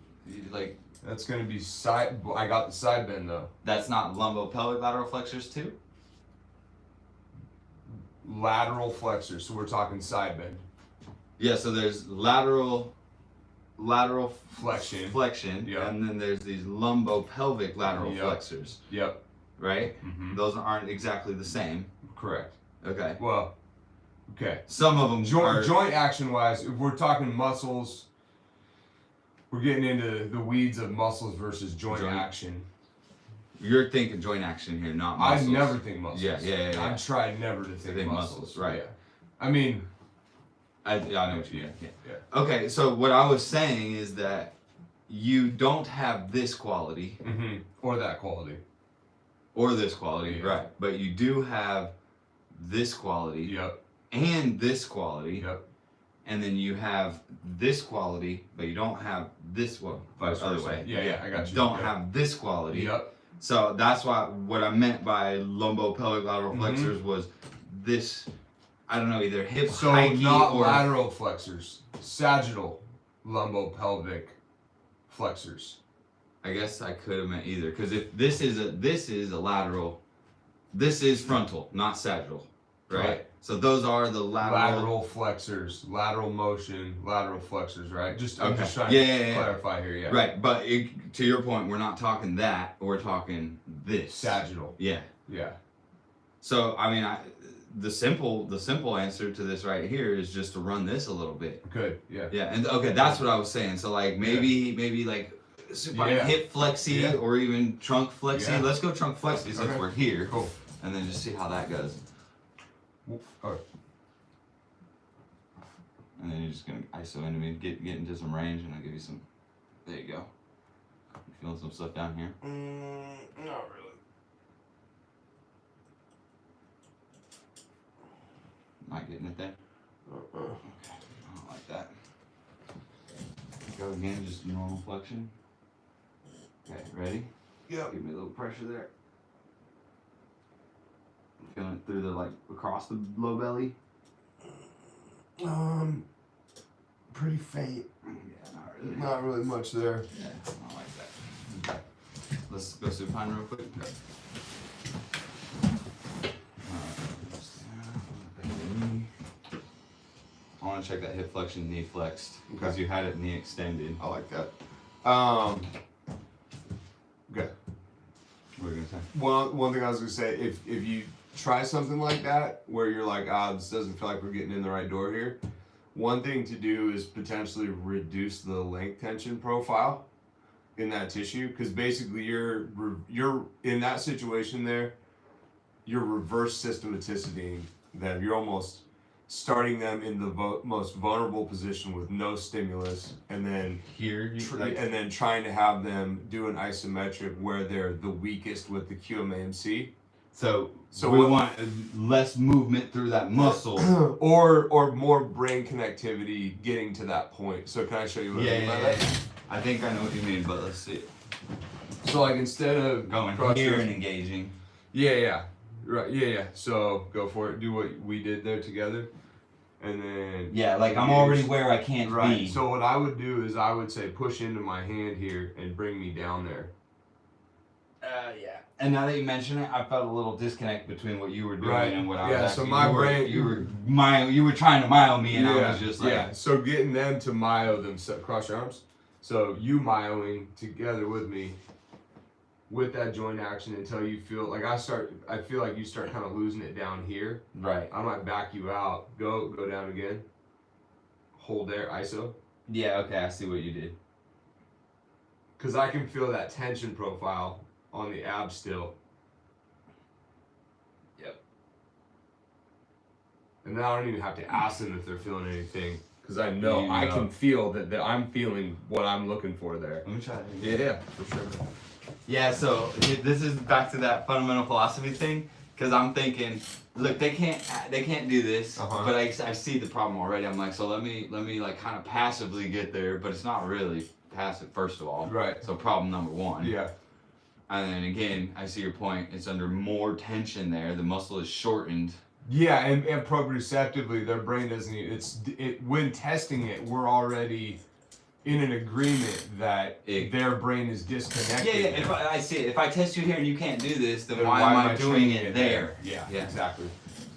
Speaker 1: like
Speaker 2: That's gonna be side. I got the side bend though.
Speaker 1: that's not lumbo-pelvic lateral flexors too?
Speaker 2: Lateral flexors. So we're talking side bend.
Speaker 1: Yeah, so there's lateral
Speaker 2: Flexion. Yeah.
Speaker 1: and then there's these lumbo-pelvic lateral
Speaker 2: Yep.
Speaker 1: flexors,
Speaker 2: Yep.
Speaker 1: right?
Speaker 2: Mm-hmm.
Speaker 1: Those aren't exactly the same.
Speaker 2: Correct.
Speaker 1: Okay.
Speaker 2: Well. Okay.
Speaker 1: Some of them are.
Speaker 2: Joint action wise, if we're talking muscles, we're getting into the weeds of muscles versus joint action.
Speaker 1: You're thinking joint action here, not muscles.
Speaker 2: I never think muscles.
Speaker 1: Yeah.
Speaker 2: I try never to think
Speaker 1: muscles, right.
Speaker 2: Yeah. I mean,
Speaker 1: I know what you mean. Yeah.
Speaker 2: Yeah.
Speaker 1: Okay, so what I was saying is that you don't have this quality
Speaker 2: or that quality.
Speaker 1: or this quality,
Speaker 2: Yeah.
Speaker 1: right? But you do have this quality
Speaker 2: Yep.
Speaker 1: and this quality,
Speaker 2: Yep.
Speaker 1: and then you have this quality, but you don't have this one.
Speaker 2: Vice
Speaker 1: Other
Speaker 2: versa.
Speaker 1: way.
Speaker 2: Yeah, I got you.
Speaker 1: Don't
Speaker 2: Yep.
Speaker 1: have this quality.
Speaker 2: Yep.
Speaker 1: So that's what I meant by lumbo-pelvic lateral flexors was this. I don't know, either hip
Speaker 2: So
Speaker 1: hikey
Speaker 2: not
Speaker 1: or
Speaker 2: lateral flexors, sagittal lumbo-pelvic flexors.
Speaker 1: I guess I could have meant either, because if this is a lateral, this is frontal, not sagittal, right?
Speaker 2: Right.
Speaker 1: So those are the
Speaker 2: Lateral flexors, lateral motion, lateral flexors, right? I'm
Speaker 1: Okay.
Speaker 2: just trying
Speaker 1: Yeah,
Speaker 2: to
Speaker 1: yeah, yeah.
Speaker 2: clarify here, yeah.
Speaker 1: Right, but to your point, we're not talking that, we're talking this.
Speaker 2: Sagittal,
Speaker 1: Yeah.
Speaker 2: yeah.
Speaker 1: So I mean, the simple answer to this right here is just to run this a little bit.
Speaker 2: Good, yeah.
Speaker 1: Yeah, and okay, that's what I was saying. So like maybe like supine
Speaker 2: Yeah.
Speaker 1: hip flexi
Speaker 2: Yeah.
Speaker 1: or even trunk flexi.
Speaker 2: Yeah.
Speaker 1: Let's go trunk flexi since
Speaker 2: Okay.
Speaker 1: we're here.
Speaker 2: Cool.
Speaker 1: And then just see how that goes.
Speaker 2: All right.
Speaker 1: And then you're just gonna ISO into me, get into some range, and I'll give you some. There you go. You feeling some stuff down here?
Speaker 2: Not really.
Speaker 1: Not getting it there. Okay, I don't like that. Go again, just normal flexion. Okay, ready?
Speaker 2: Yep.
Speaker 1: Give me a little pressure there. Feeling it through the across the low belly.
Speaker 2: Pretty faint.
Speaker 1: Yeah, not really.
Speaker 2: Not really much there.
Speaker 1: Yeah, I don't like that. Okay. Let's go supine real quick. Okay. I want to check that hip flexion, knee flexed, because you had it knee extended.
Speaker 2: I like that. Okay.
Speaker 1: What are you gonna say?
Speaker 2: One thing I was gonna say, if you try something like that where you're like, this doesn't feel like we're getting in the right door here, one thing to do is potentially reduce the length tension profile in that tissue, because basically you're in that situation there, you're reverse systematicity them. You're almost starting them in the most vulnerable position with no stimulus, and then
Speaker 1: Here,
Speaker 2: and then trying to have them do an isometric where they're the weakest with the QMAMC.
Speaker 1: So we want less movement through that muscle,
Speaker 2: or more brain connectivity getting to that point. So can I show you what I mean by that?
Speaker 1: I think I know what you mean, but let's see.
Speaker 2: So like instead of
Speaker 1: Going
Speaker 2: cross
Speaker 1: here
Speaker 2: your-
Speaker 1: and engaging.
Speaker 2: Yeah. Right. Yeah. So go for it. Do what we did there together, and then.
Speaker 1: Yeah, like I'm already where I can't
Speaker 2: Right.
Speaker 1: be.
Speaker 2: So what I would do is I would say push into my hand here and bring me down there.
Speaker 1: Yeah. And now that you mention it, I felt a little disconnect between what you were doing
Speaker 2: Right.
Speaker 1: and what I was.
Speaker 2: Yeah,
Speaker 1: Actually,
Speaker 2: so my brain-
Speaker 1: you were trying to mile me, and I was just like,
Speaker 2: yeah. So getting them to myo themselves, cross your arms. So you myoing together with me, with that joint action until you feel like I feel like you start kind of losing it down here.
Speaker 1: right.
Speaker 2: I might back you out. Go down again. Hold there, ISO.
Speaker 1: Yeah. Okay, I see what you did.
Speaker 2: Cause I can feel that tension profile on the abs still.
Speaker 1: Yep.
Speaker 2: And then I don't even have to ask them if they're feeling anything, because I know
Speaker 1: You
Speaker 2: I
Speaker 1: know.
Speaker 2: can feel that I'm feeling what I'm looking for there.
Speaker 1: Let me try that.
Speaker 2: Yeah, for sure.
Speaker 1: Yeah, so this is back to that fundamental philosophy thing, because I'm thinking, look, they can't do this,
Speaker 2: Uh-huh.
Speaker 1: but I see the problem already. I'm like, so let me like kind of passively get there, but it's not really passive, first of all.
Speaker 2: Right.
Speaker 1: So problem number one.
Speaker 2: Yeah.
Speaker 1: And then again, I see your point. It's under more tension there. The muscle is shortened.
Speaker 2: Yeah, and proprioceptively, their brain doesn't. When testing it, we're already in an agreement that their brain is disconnected.
Speaker 1: Yeah. If I see it. If I test you here and you can't do this, then
Speaker 2: Then
Speaker 1: why am I doing
Speaker 2: training
Speaker 1: it there?
Speaker 2: Yeah,
Speaker 1: Yeah.
Speaker 2: exactly.
Speaker 1: I see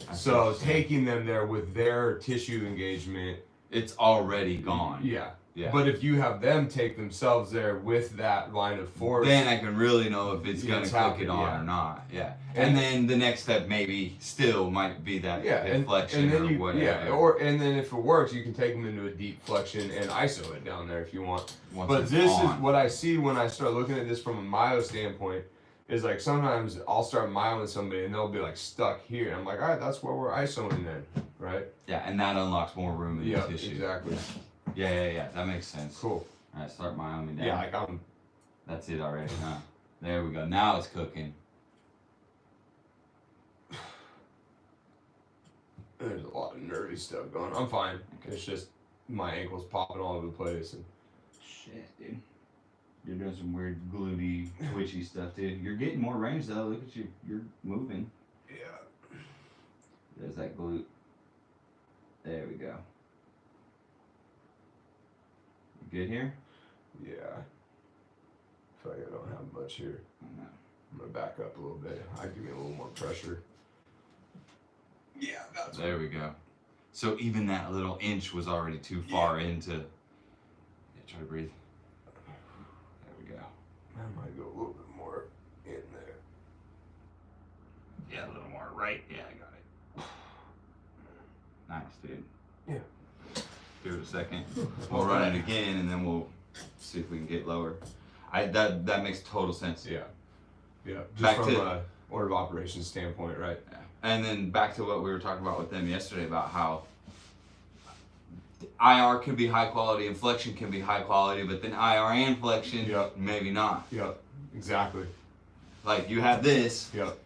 Speaker 1: what
Speaker 2: So
Speaker 1: you're saying.
Speaker 2: taking them there with their tissue engagement.
Speaker 1: It's already gone.
Speaker 2: Yeah.
Speaker 1: Yeah.
Speaker 2: But if you have them take themselves there with that line of force,
Speaker 1: Then I can really know if it's
Speaker 2: Yeah,
Speaker 1: gonna
Speaker 2: it's
Speaker 1: click
Speaker 2: happening,
Speaker 1: it on
Speaker 2: yeah.
Speaker 1: or not. Yeah.
Speaker 2: And-
Speaker 1: And then the next step maybe still might be that inflection
Speaker 2: and then
Speaker 1: or
Speaker 2: you,
Speaker 1: whatever.
Speaker 2: and then if it works, you can take them into a deep flexion and ISO it down there if you want.
Speaker 1: Once
Speaker 2: But
Speaker 1: it's
Speaker 2: this
Speaker 1: on.
Speaker 2: is what I see when I start looking at this from a myo standpoint. Is like sometimes I'll start myoing somebody and they'll be like stuck here. I'm like, all right, that's where we're ISOing then, right?
Speaker 1: Yeah, and that unlocks more room in
Speaker 2: Yeah,
Speaker 1: the tissue.
Speaker 2: exactly.
Speaker 1: Yeah. That makes sense.
Speaker 2: Cool.
Speaker 1: Alright, start myoing down.
Speaker 2: Yeah, like I'm.
Speaker 1: That's it already, huh? There we go. Now it's cooking.
Speaker 2: There's a lot of nervy stuff going. I'm fine. It's just my ankles popping all over the place. And
Speaker 1: Shit, dude. You're doing some weird glutey, twitchy stuff, dude. You're getting more range though. Look at you. You're moving.
Speaker 2: yeah.
Speaker 1: There's that glute. There we go. You good here?
Speaker 2: Yeah. I feel like I don't have much here.
Speaker 1: No.
Speaker 2: I'm gonna back up a little bit. I give me a little more pressure. Yeah, that's
Speaker 1: There we go. So even that little inch was already too far into. Yeah, try to breathe. There we go.
Speaker 2: I might go a little bit more in there.
Speaker 1: Yeah, a little more right. Yeah, I got it. Nice, dude.
Speaker 2: Yeah.
Speaker 1: Give it a second. We'll run it again, and then we'll see if we can get lower. That makes total sense.
Speaker 2: Yeah. Yeah. Just
Speaker 1: Back
Speaker 2: from
Speaker 1: to-
Speaker 2: a order of operations standpoint, right?
Speaker 1: Yeah. And then back to what we were talking about with them yesterday about how IR can be high quality and flexion can be high quality, but then IR and flexion,
Speaker 2: Yep.
Speaker 1: maybe not.
Speaker 2: Yep. Exactly.
Speaker 1: Like you have this,
Speaker 2: Yep.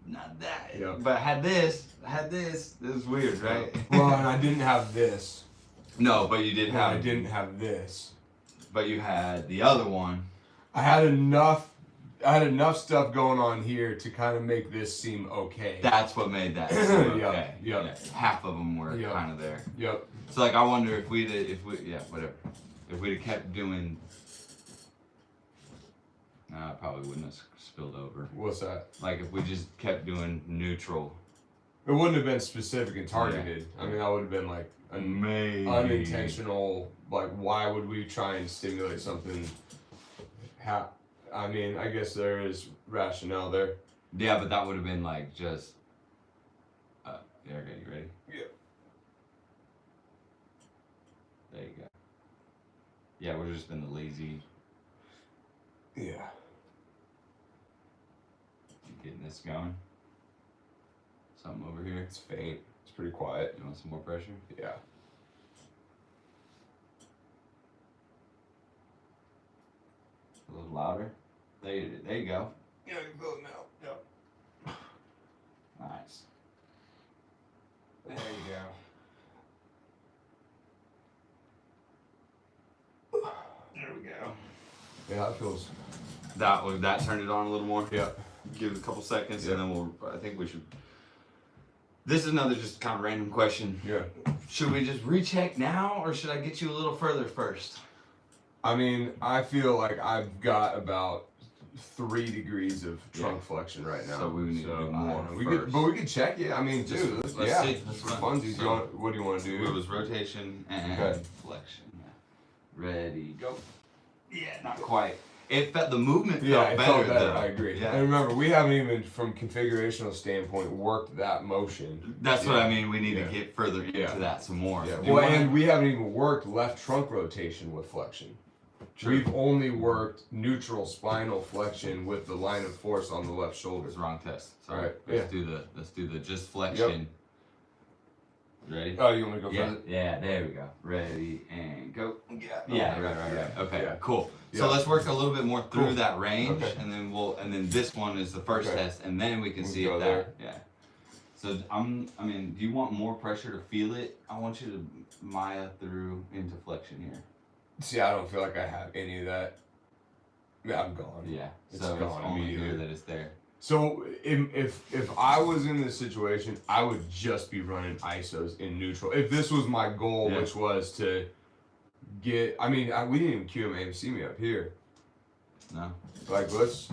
Speaker 1: not that.
Speaker 2: Yep.
Speaker 1: But had this. This is weird, right?
Speaker 2: Well, and I didn't have this.
Speaker 1: No, but you did
Speaker 2: And
Speaker 1: have.
Speaker 2: I didn't have this.
Speaker 1: But you had the other one.
Speaker 2: I had enough stuff going on here to kind of make this seem okay.
Speaker 1: That's what made that seem okay.
Speaker 2: Yep, yep.
Speaker 1: Yeah, half of them were
Speaker 2: Yep.
Speaker 1: kind of there.
Speaker 2: Yep.
Speaker 1: So like, I wonder if we'd have kept doing. Nah, it probably wouldn't have spilled over.
Speaker 2: What's that?
Speaker 1: Like if we just kept doing neutral.
Speaker 2: It wouldn't have been specific and targeted. I mean, that would have been like an
Speaker 1: Maybe.
Speaker 2: unintentional. Like, why would we try and stimulate something? I mean, I guess there is rationale there.
Speaker 1: Yeah, but that would have been like just. Yeah, okay, you ready?
Speaker 2: Yeah.
Speaker 1: There you go. Yeah, we're just been the lazy
Speaker 2: Yeah.
Speaker 1: getting this going. Something over here.
Speaker 2: It's faint. It's pretty quiet.
Speaker 1: You want some more pressure?
Speaker 2: Yeah.
Speaker 1: A little louder. There you go.
Speaker 2: Yeah, you go now. Yeah.
Speaker 1: Nice.
Speaker 2: There you go.
Speaker 1: There we go.
Speaker 2: Yeah, that feels.
Speaker 1: That turned it on a little more.
Speaker 2: Yeah.
Speaker 1: Give it a couple seconds,
Speaker 2: Yeah.
Speaker 1: and then I think we should. This is another just kind of random question.
Speaker 2: Yeah.
Speaker 1: Should we just recheck now, or should I get you a little further first?
Speaker 2: I mean, I feel like I've got about 3 degrees of trunk flexion right now.
Speaker 1: So we need to do more
Speaker 2: but we could check it. I mean,
Speaker 1: Just-
Speaker 2: dude,
Speaker 1: let's
Speaker 2: yeah,
Speaker 1: see.
Speaker 2: it's
Speaker 1: Let's
Speaker 2: for
Speaker 1: run.
Speaker 2: funsies.
Speaker 1: So-
Speaker 2: What do you want to do?
Speaker 1: It was rotation and
Speaker 2: Okay.
Speaker 1: flexion. Yeah. Ready, go. Yeah, not quite. It felt the movement felt
Speaker 2: Yeah, it
Speaker 1: better.
Speaker 2: felt better.
Speaker 1: Though.
Speaker 2: I agree.
Speaker 1: Yeah.
Speaker 2: And remember, we haven't even, from configurational standpoint, worked that motion.
Speaker 1: That's what I mean. We need
Speaker 2: Yeah.
Speaker 1: to get further into
Speaker 2: Yeah.
Speaker 1: that some more.
Speaker 2: Yeah.
Speaker 1: Do you
Speaker 2: Well,
Speaker 1: wanna-
Speaker 2: and we haven't even worked left trunk rotation with flexion.
Speaker 1: True.
Speaker 2: We've only worked neutral spinal flexion with the line of force on the left
Speaker 1: It
Speaker 2: shoulder.
Speaker 1: was the wrong test. Sorry.
Speaker 2: Alright,
Speaker 1: Let's do the just flexion. Ready?
Speaker 2: Oh, you want me to go
Speaker 1: Yeah,
Speaker 2: further?
Speaker 1: yeah, there we go. Ready and go.
Speaker 2: Yeah.
Speaker 1: Yeah, right. Okay,
Speaker 2: Yeah.
Speaker 1: cool.
Speaker 2: Yeah.
Speaker 1: So let's work a little bit more through
Speaker 2: Cool.
Speaker 1: that range,
Speaker 2: Okay.
Speaker 1: and then this one is the first
Speaker 2: Okay.
Speaker 1: test, and then we can
Speaker 2: We'll
Speaker 1: see
Speaker 2: go
Speaker 1: if that.
Speaker 2: there.
Speaker 1: Yeah. So I mean, do you want more pressure to feel it? I want you to Maya through into flexion here.
Speaker 2: See, I don't feel like I have any of that. Yeah, I'm gone.
Speaker 1: Yeah.
Speaker 2: It's
Speaker 1: So it's
Speaker 2: gone
Speaker 1: only here
Speaker 2: immediately.
Speaker 1: that it's there.
Speaker 2: So if I was in this situation, I would just be running ISOs in neutral. If this was my goal,
Speaker 1: Yeah.
Speaker 2: which was to get, I mean, we didn't even QMAMC me up here.
Speaker 1: No.
Speaker 2: Like, let's.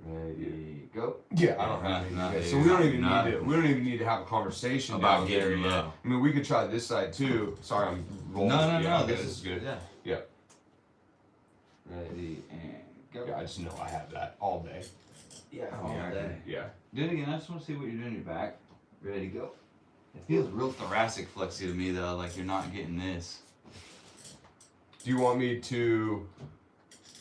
Speaker 1: Ready, go.
Speaker 2: Yeah, I don't have any.
Speaker 1: No,
Speaker 2: Yeah,
Speaker 1: no,
Speaker 2: so we don't even
Speaker 1: no.
Speaker 2: need to. We don't even need to have a conversation
Speaker 1: About
Speaker 2: down
Speaker 1: getting
Speaker 2: there.
Speaker 1: low.
Speaker 2: I mean, we could try this side too. Sorry, I'm rolling.
Speaker 1: No.
Speaker 2: Yeah, okay,
Speaker 1: This is
Speaker 2: good.
Speaker 1: Yeah.
Speaker 2: Yeah.
Speaker 1: Ready and go.
Speaker 2: Yeah, I just know I have that all day.
Speaker 1: Yeah,
Speaker 2: I
Speaker 1: all
Speaker 2: mean, I
Speaker 1: day.
Speaker 2: can- yeah.
Speaker 1: Do it again. I just want to see what you're doing in your back. Ready, go. It feels real thoracic flexy to me though, like you're not getting this.
Speaker 2: Do you want me to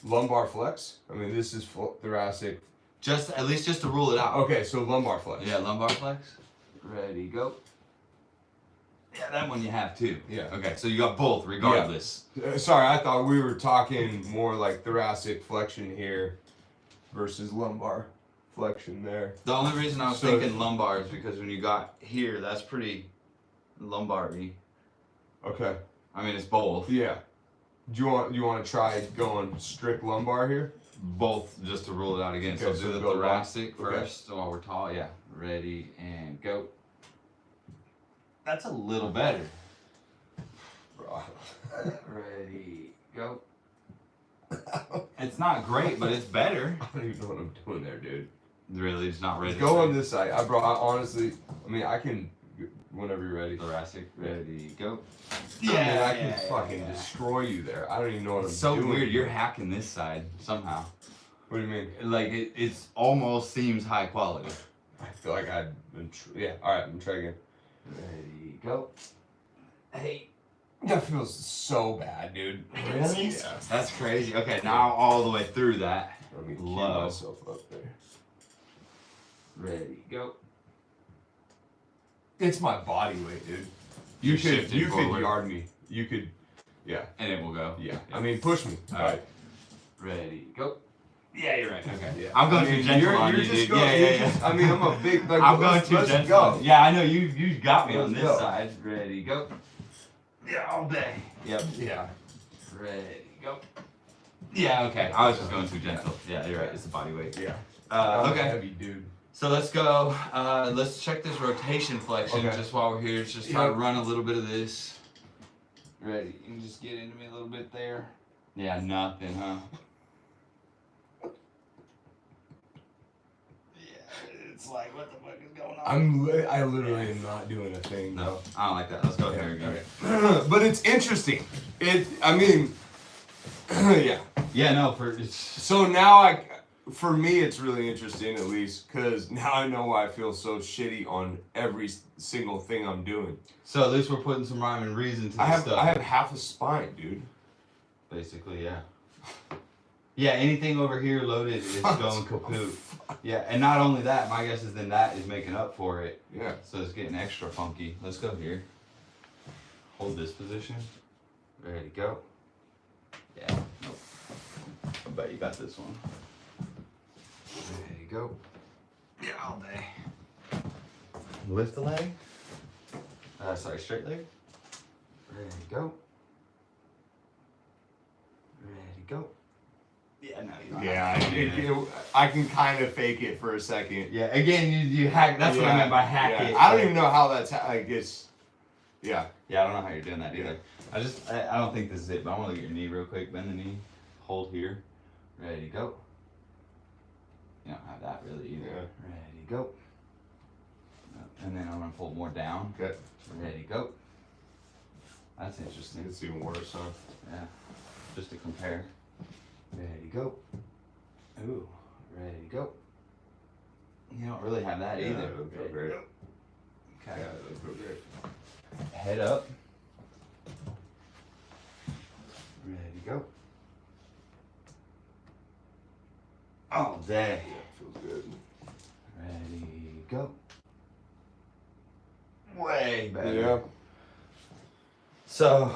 Speaker 2: lumbar flex? I mean, this is thoracic.
Speaker 1: Just at least just to rule it out.
Speaker 2: Okay, so lumbar flex.
Speaker 1: Yeah, lumbar flex. Ready, go. Yeah, that one you have too.
Speaker 2: Yeah.
Speaker 1: Okay, so you got both regardless.
Speaker 2: Sorry, I thought we were talking more like thoracic flexion here versus lumbar flexion there.
Speaker 1: The only reason I was
Speaker 2: So-
Speaker 1: thinking lumbar is because when you got here, that's pretty lumbar-y.
Speaker 2: Okay.
Speaker 1: I mean, it's both.
Speaker 2: Yeah. Do you want to try going strict lumbar here?
Speaker 1: Both just to rule it out again. So
Speaker 2: Okay,
Speaker 1: do
Speaker 2: so
Speaker 1: the
Speaker 2: go
Speaker 1: thoracic
Speaker 2: left. Okay.
Speaker 1: first while we're tall. Yeah. Ready and go. That's a little better.
Speaker 2: Bro.
Speaker 1: Ready, go. It's not great, but it's better.
Speaker 2: I don't even know what I'm doing there, dude.
Speaker 1: Really, it's not ready.
Speaker 2: Let's go on this side. I honestly, I mean, I can, whenever you're ready.
Speaker 1: Thoracic. Ready, go.
Speaker 2: I mean, I can fucking destroy you there. I don't even know what
Speaker 1: It's
Speaker 2: I'm
Speaker 1: so
Speaker 2: doing.
Speaker 1: weird. You're hacking this side somehow.
Speaker 2: What do you mean?
Speaker 1: Like it's almost seems high quality.
Speaker 2: I feel like I've been. Yeah. All right. I'm trying again.
Speaker 1: Ready, go. Hey.
Speaker 2: That feels so bad, dude.
Speaker 1: Really?
Speaker 2: Yeah.
Speaker 1: That's crazy. Okay, now all the way through that.
Speaker 2: Let me keep
Speaker 1: Low.
Speaker 2: myself up there.
Speaker 1: Ready, go.
Speaker 2: It's my body weight, dude.
Speaker 1: You're
Speaker 2: You could
Speaker 1: shifting forward.
Speaker 2: yard me. You could. Yeah.
Speaker 1: And it will go.
Speaker 2: Yeah. I mean, push me.
Speaker 1: All right. Ready, go. Yeah, you're right. Okay.
Speaker 2: Yeah.
Speaker 1: I'm going
Speaker 2: I mean,
Speaker 1: too gentle
Speaker 2: you're
Speaker 1: on you,
Speaker 2: just
Speaker 1: dude.
Speaker 2: going-
Speaker 1: Yeah,
Speaker 2: you're
Speaker 1: yeah,
Speaker 2: just-
Speaker 1: yeah.
Speaker 2: I mean, I'm a big. Like,
Speaker 1: I'm going
Speaker 2: let's-
Speaker 1: too
Speaker 2: let's
Speaker 1: gentle.
Speaker 2: go.
Speaker 1: Yeah, I know you got me on
Speaker 2: Let's
Speaker 1: this
Speaker 2: go.
Speaker 1: side. Ready, go. Yeah, all day. Yep.
Speaker 2: Yeah.
Speaker 1: Ready, go. Yeah, okay. I was just going too gentle. Yeah, you're right. It's the body weight.
Speaker 2: Yeah. I'm a
Speaker 1: Okay.
Speaker 2: heavy dude.
Speaker 1: So let's go. Let's check this rotation flexion
Speaker 2: Okay.
Speaker 1: just while we're here. Just try to
Speaker 2: Yep.
Speaker 1: run a little bit of this. Ready? You can just get into me a little bit there. Yeah, nothing, huh? Yeah, it's like, what the fuck is going on?
Speaker 2: I literally am not doing a thing.
Speaker 1: No, I don't like that. Let's go
Speaker 2: Yeah,
Speaker 1: here again.
Speaker 2: okay. But it's interesting. I mean, yeah.
Speaker 1: Yeah, no, for it's
Speaker 2: So now for me, it's really interesting, at least, because now I know why I feel so shitty on every single thing I'm doing.
Speaker 1: So at least we're putting some rhyme and reason to this stuff.
Speaker 2: I have half a spine, dude.
Speaker 1: Basically, yeah. Yeah, anything over here loaded is going kaput. Yeah, and not only that, my guess is then that is making up for it.
Speaker 2: Yeah.
Speaker 1: So it's getting extra funky. Let's go here. Hold this position. Ready to go. Yeah. Nope. I bet you got this one. Ready to go. Yeah, all day. Lift the leg. Sorry, straight leg. Ready to go. Ready to go. Yeah, no, you don't have to.
Speaker 2: I can kind of fake it for a second.
Speaker 1: Yeah, again, you hack. That's what I meant by hack it.
Speaker 2: I don't even know how that's like it's. Yeah.
Speaker 1: Yeah, I don't know how you're doing that either. I don't think this is it, but I want to look at your knee real quick. Bend the knee. Hold here. Ready to go. You don't have that really either.
Speaker 2: Yeah.
Speaker 1: Ready to go. And then I'm going to pull more down.
Speaker 2: Okay.
Speaker 1: Ready to go. That's interesting.
Speaker 2: It's even worse, huh?
Speaker 1: Yeah. Just to compare. Ready to go. Ooh. Ready to go. You don't really have that either.
Speaker 2: That doesn't feel great.
Speaker 1: Okay.
Speaker 2: Yeah, that doesn't feel great.
Speaker 1: Head up. Ready to go. All day.
Speaker 2: Yeah, feels good.
Speaker 1: Ready to go. Way better.
Speaker 2: Yeah.
Speaker 1: So,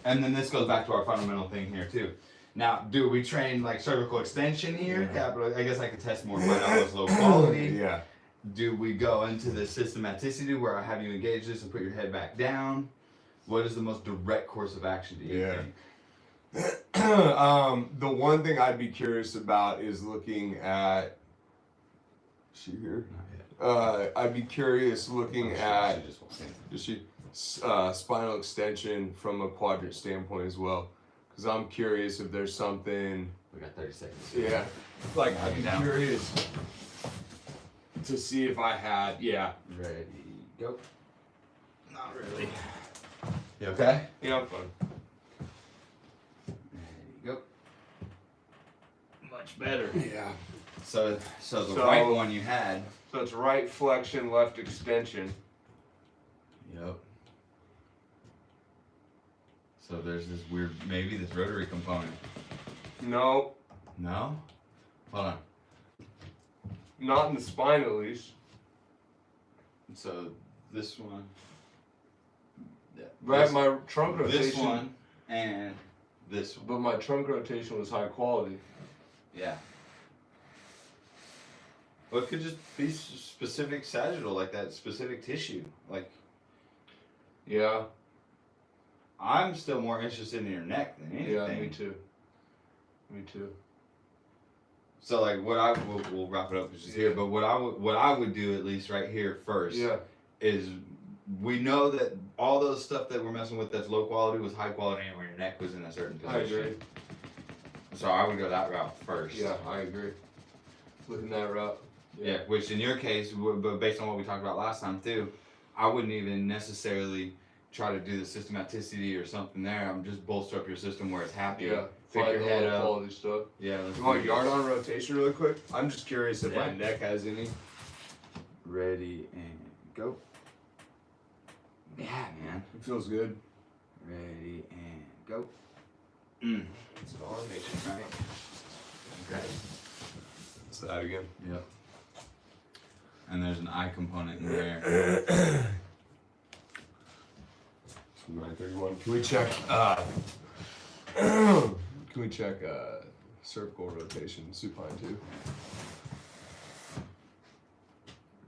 Speaker 1: and then this goes back to our fundamental thing here too. Now, do we train like cervical extension here?
Speaker 2: Yeah.
Speaker 1: Capital. I guess I could test more, find out what's low quality.
Speaker 2: Yeah.
Speaker 1: Do we go into the systematicity where I have you engage this and put your head back down? What is the most direct course of action do you think?
Speaker 2: The one thing I'd be curious about is looking at. Is she here? I'd be curious looking at.
Speaker 1: She just walked in.
Speaker 2: Is she spinal extension from a quadrant standpoint as well? Because I'm curious if there's something.
Speaker 1: We got 30 seconds.
Speaker 2: Yeah. Like I'd be
Speaker 1: Down.
Speaker 2: curious to see if I had. Yeah.
Speaker 1: Ready, go. Not really. You okay?
Speaker 2: Yeah, I'm fine.
Speaker 1: Ready, go. Much better.
Speaker 2: Yeah.
Speaker 1: So the
Speaker 2: So-
Speaker 1: right one you had.
Speaker 2: So it's right flexion, left extension.
Speaker 1: Yep. So there's this weird, maybe this rotary component.
Speaker 2: No,
Speaker 1: No? Hold on.
Speaker 2: not in the spine at least.
Speaker 1: So this one. Yeah,
Speaker 2: Right,
Speaker 1: this,
Speaker 2: my trunk rotation.
Speaker 1: this one and this one.
Speaker 2: But my trunk rotation was high quality.
Speaker 1: Yeah. Well, it could just be specific sagittal, like that specific tissue. Like,
Speaker 2: Yeah.
Speaker 1: I'm still more interested in your neck than anything.
Speaker 2: Yeah, me too. Me too.
Speaker 1: So like what we'll wrap it up just here, but what I would do at least right here first
Speaker 2: Yeah.
Speaker 1: is we know that all those stuff that we're messing with that's low quality was high quality and where your neck was in a certain
Speaker 2: I
Speaker 1: position.
Speaker 2: agree.
Speaker 1: So I would go that route first.
Speaker 2: Yeah, I agree. Looking that route.
Speaker 1: Yeah, which in your case, but based on what we talked about last time too, I wouldn't even necessarily try to do the systematicity or something there. I'm just bolster up your system where it's happy.
Speaker 2: Yeah.
Speaker 1: Pick your
Speaker 2: Find
Speaker 1: head
Speaker 2: low
Speaker 1: up.
Speaker 2: quality stuff.
Speaker 1: Yeah. Let's
Speaker 2: You want
Speaker 1: do
Speaker 2: yard
Speaker 1: this.
Speaker 2: on rotation really quick? I'm just curious if my
Speaker 1: Yeah.
Speaker 2: neck has any.
Speaker 1: Ready and go. Yeah, man.
Speaker 2: It feels good.
Speaker 1: Ready and go.
Speaker 2: It's an arm.
Speaker 1: Right. Okay.
Speaker 2: It's that again.
Speaker 1: Yep. And there's an eye component in there.
Speaker 2: 931. Can we check? Can we check cervical rotation supine too?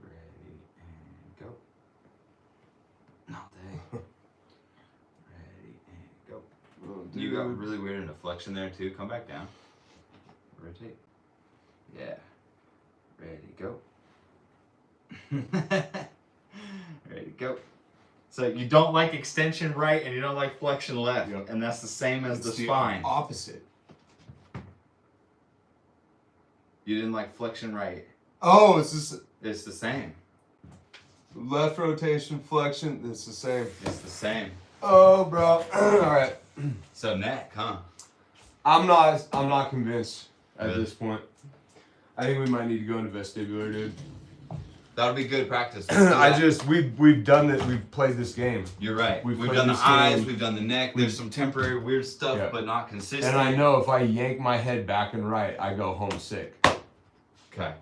Speaker 1: Ready and go. Not day. Ready and go.
Speaker 2: Oh,
Speaker 1: You got really weird in the flexion there too. Come back down. Rotate. Yeah. Ready to go. Ready to go. So you don't like extension right and you don't like flexion left.
Speaker 2: Yep.
Speaker 1: And that's the same as
Speaker 2: It's
Speaker 1: the spine.
Speaker 2: Opposite.
Speaker 1: You didn't like flexion right.
Speaker 2: Oh, it's just
Speaker 1: It's the same.
Speaker 2: left rotation, flexion. It's the same.
Speaker 1: It's the same.
Speaker 2: Oh, bro. All right.
Speaker 1: So neck, huh?
Speaker 2: I'm not convinced at
Speaker 1: Really?
Speaker 2: this point. I think we might need to go into vestibular, dude.
Speaker 1: That'll be good practice. Let's do that.
Speaker 2: we've done it. We've played this game,
Speaker 1: You're right.
Speaker 2: We've
Speaker 1: We've
Speaker 2: played
Speaker 1: done the
Speaker 2: this
Speaker 1: eyes,
Speaker 2: game.
Speaker 1: we've done the neck. There's some temporary weird stuff,
Speaker 2: Yeah.
Speaker 1: but not consistent.
Speaker 2: and I know if I yank my head back and right, I go home sick.
Speaker 1: Okay.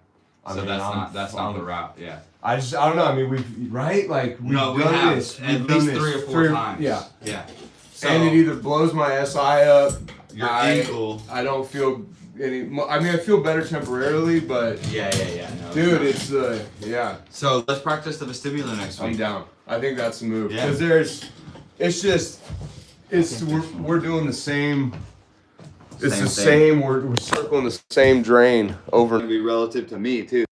Speaker 2: I
Speaker 1: So
Speaker 2: mean,
Speaker 1: that's not the route. Yeah.
Speaker 2: I don't know. I mean, we've right like we've
Speaker 1: No, we
Speaker 2: done
Speaker 1: have
Speaker 2: this
Speaker 1: at
Speaker 2: we've done
Speaker 1: least
Speaker 2: this
Speaker 1: 3 or 4 times.
Speaker 2: Yeah,
Speaker 1: Yeah. So
Speaker 2: and it either blows my SI up.
Speaker 1: your
Speaker 2: I
Speaker 1: ankle.
Speaker 2: don't feel any. I mean, I feel better temporarily, but
Speaker 1: Yeah. No,
Speaker 2: dude,
Speaker 1: it's
Speaker 2: yeah.
Speaker 1: so let's practice the vestibular next
Speaker 2: I'm
Speaker 1: week.
Speaker 2: down. I think that's the move
Speaker 1: Yeah.
Speaker 2: because we're doing the same. It's
Speaker 1: Same
Speaker 2: the
Speaker 1: thing.
Speaker 2: same. We're circling the same drain over.
Speaker 1: It's gonna be relative to me too.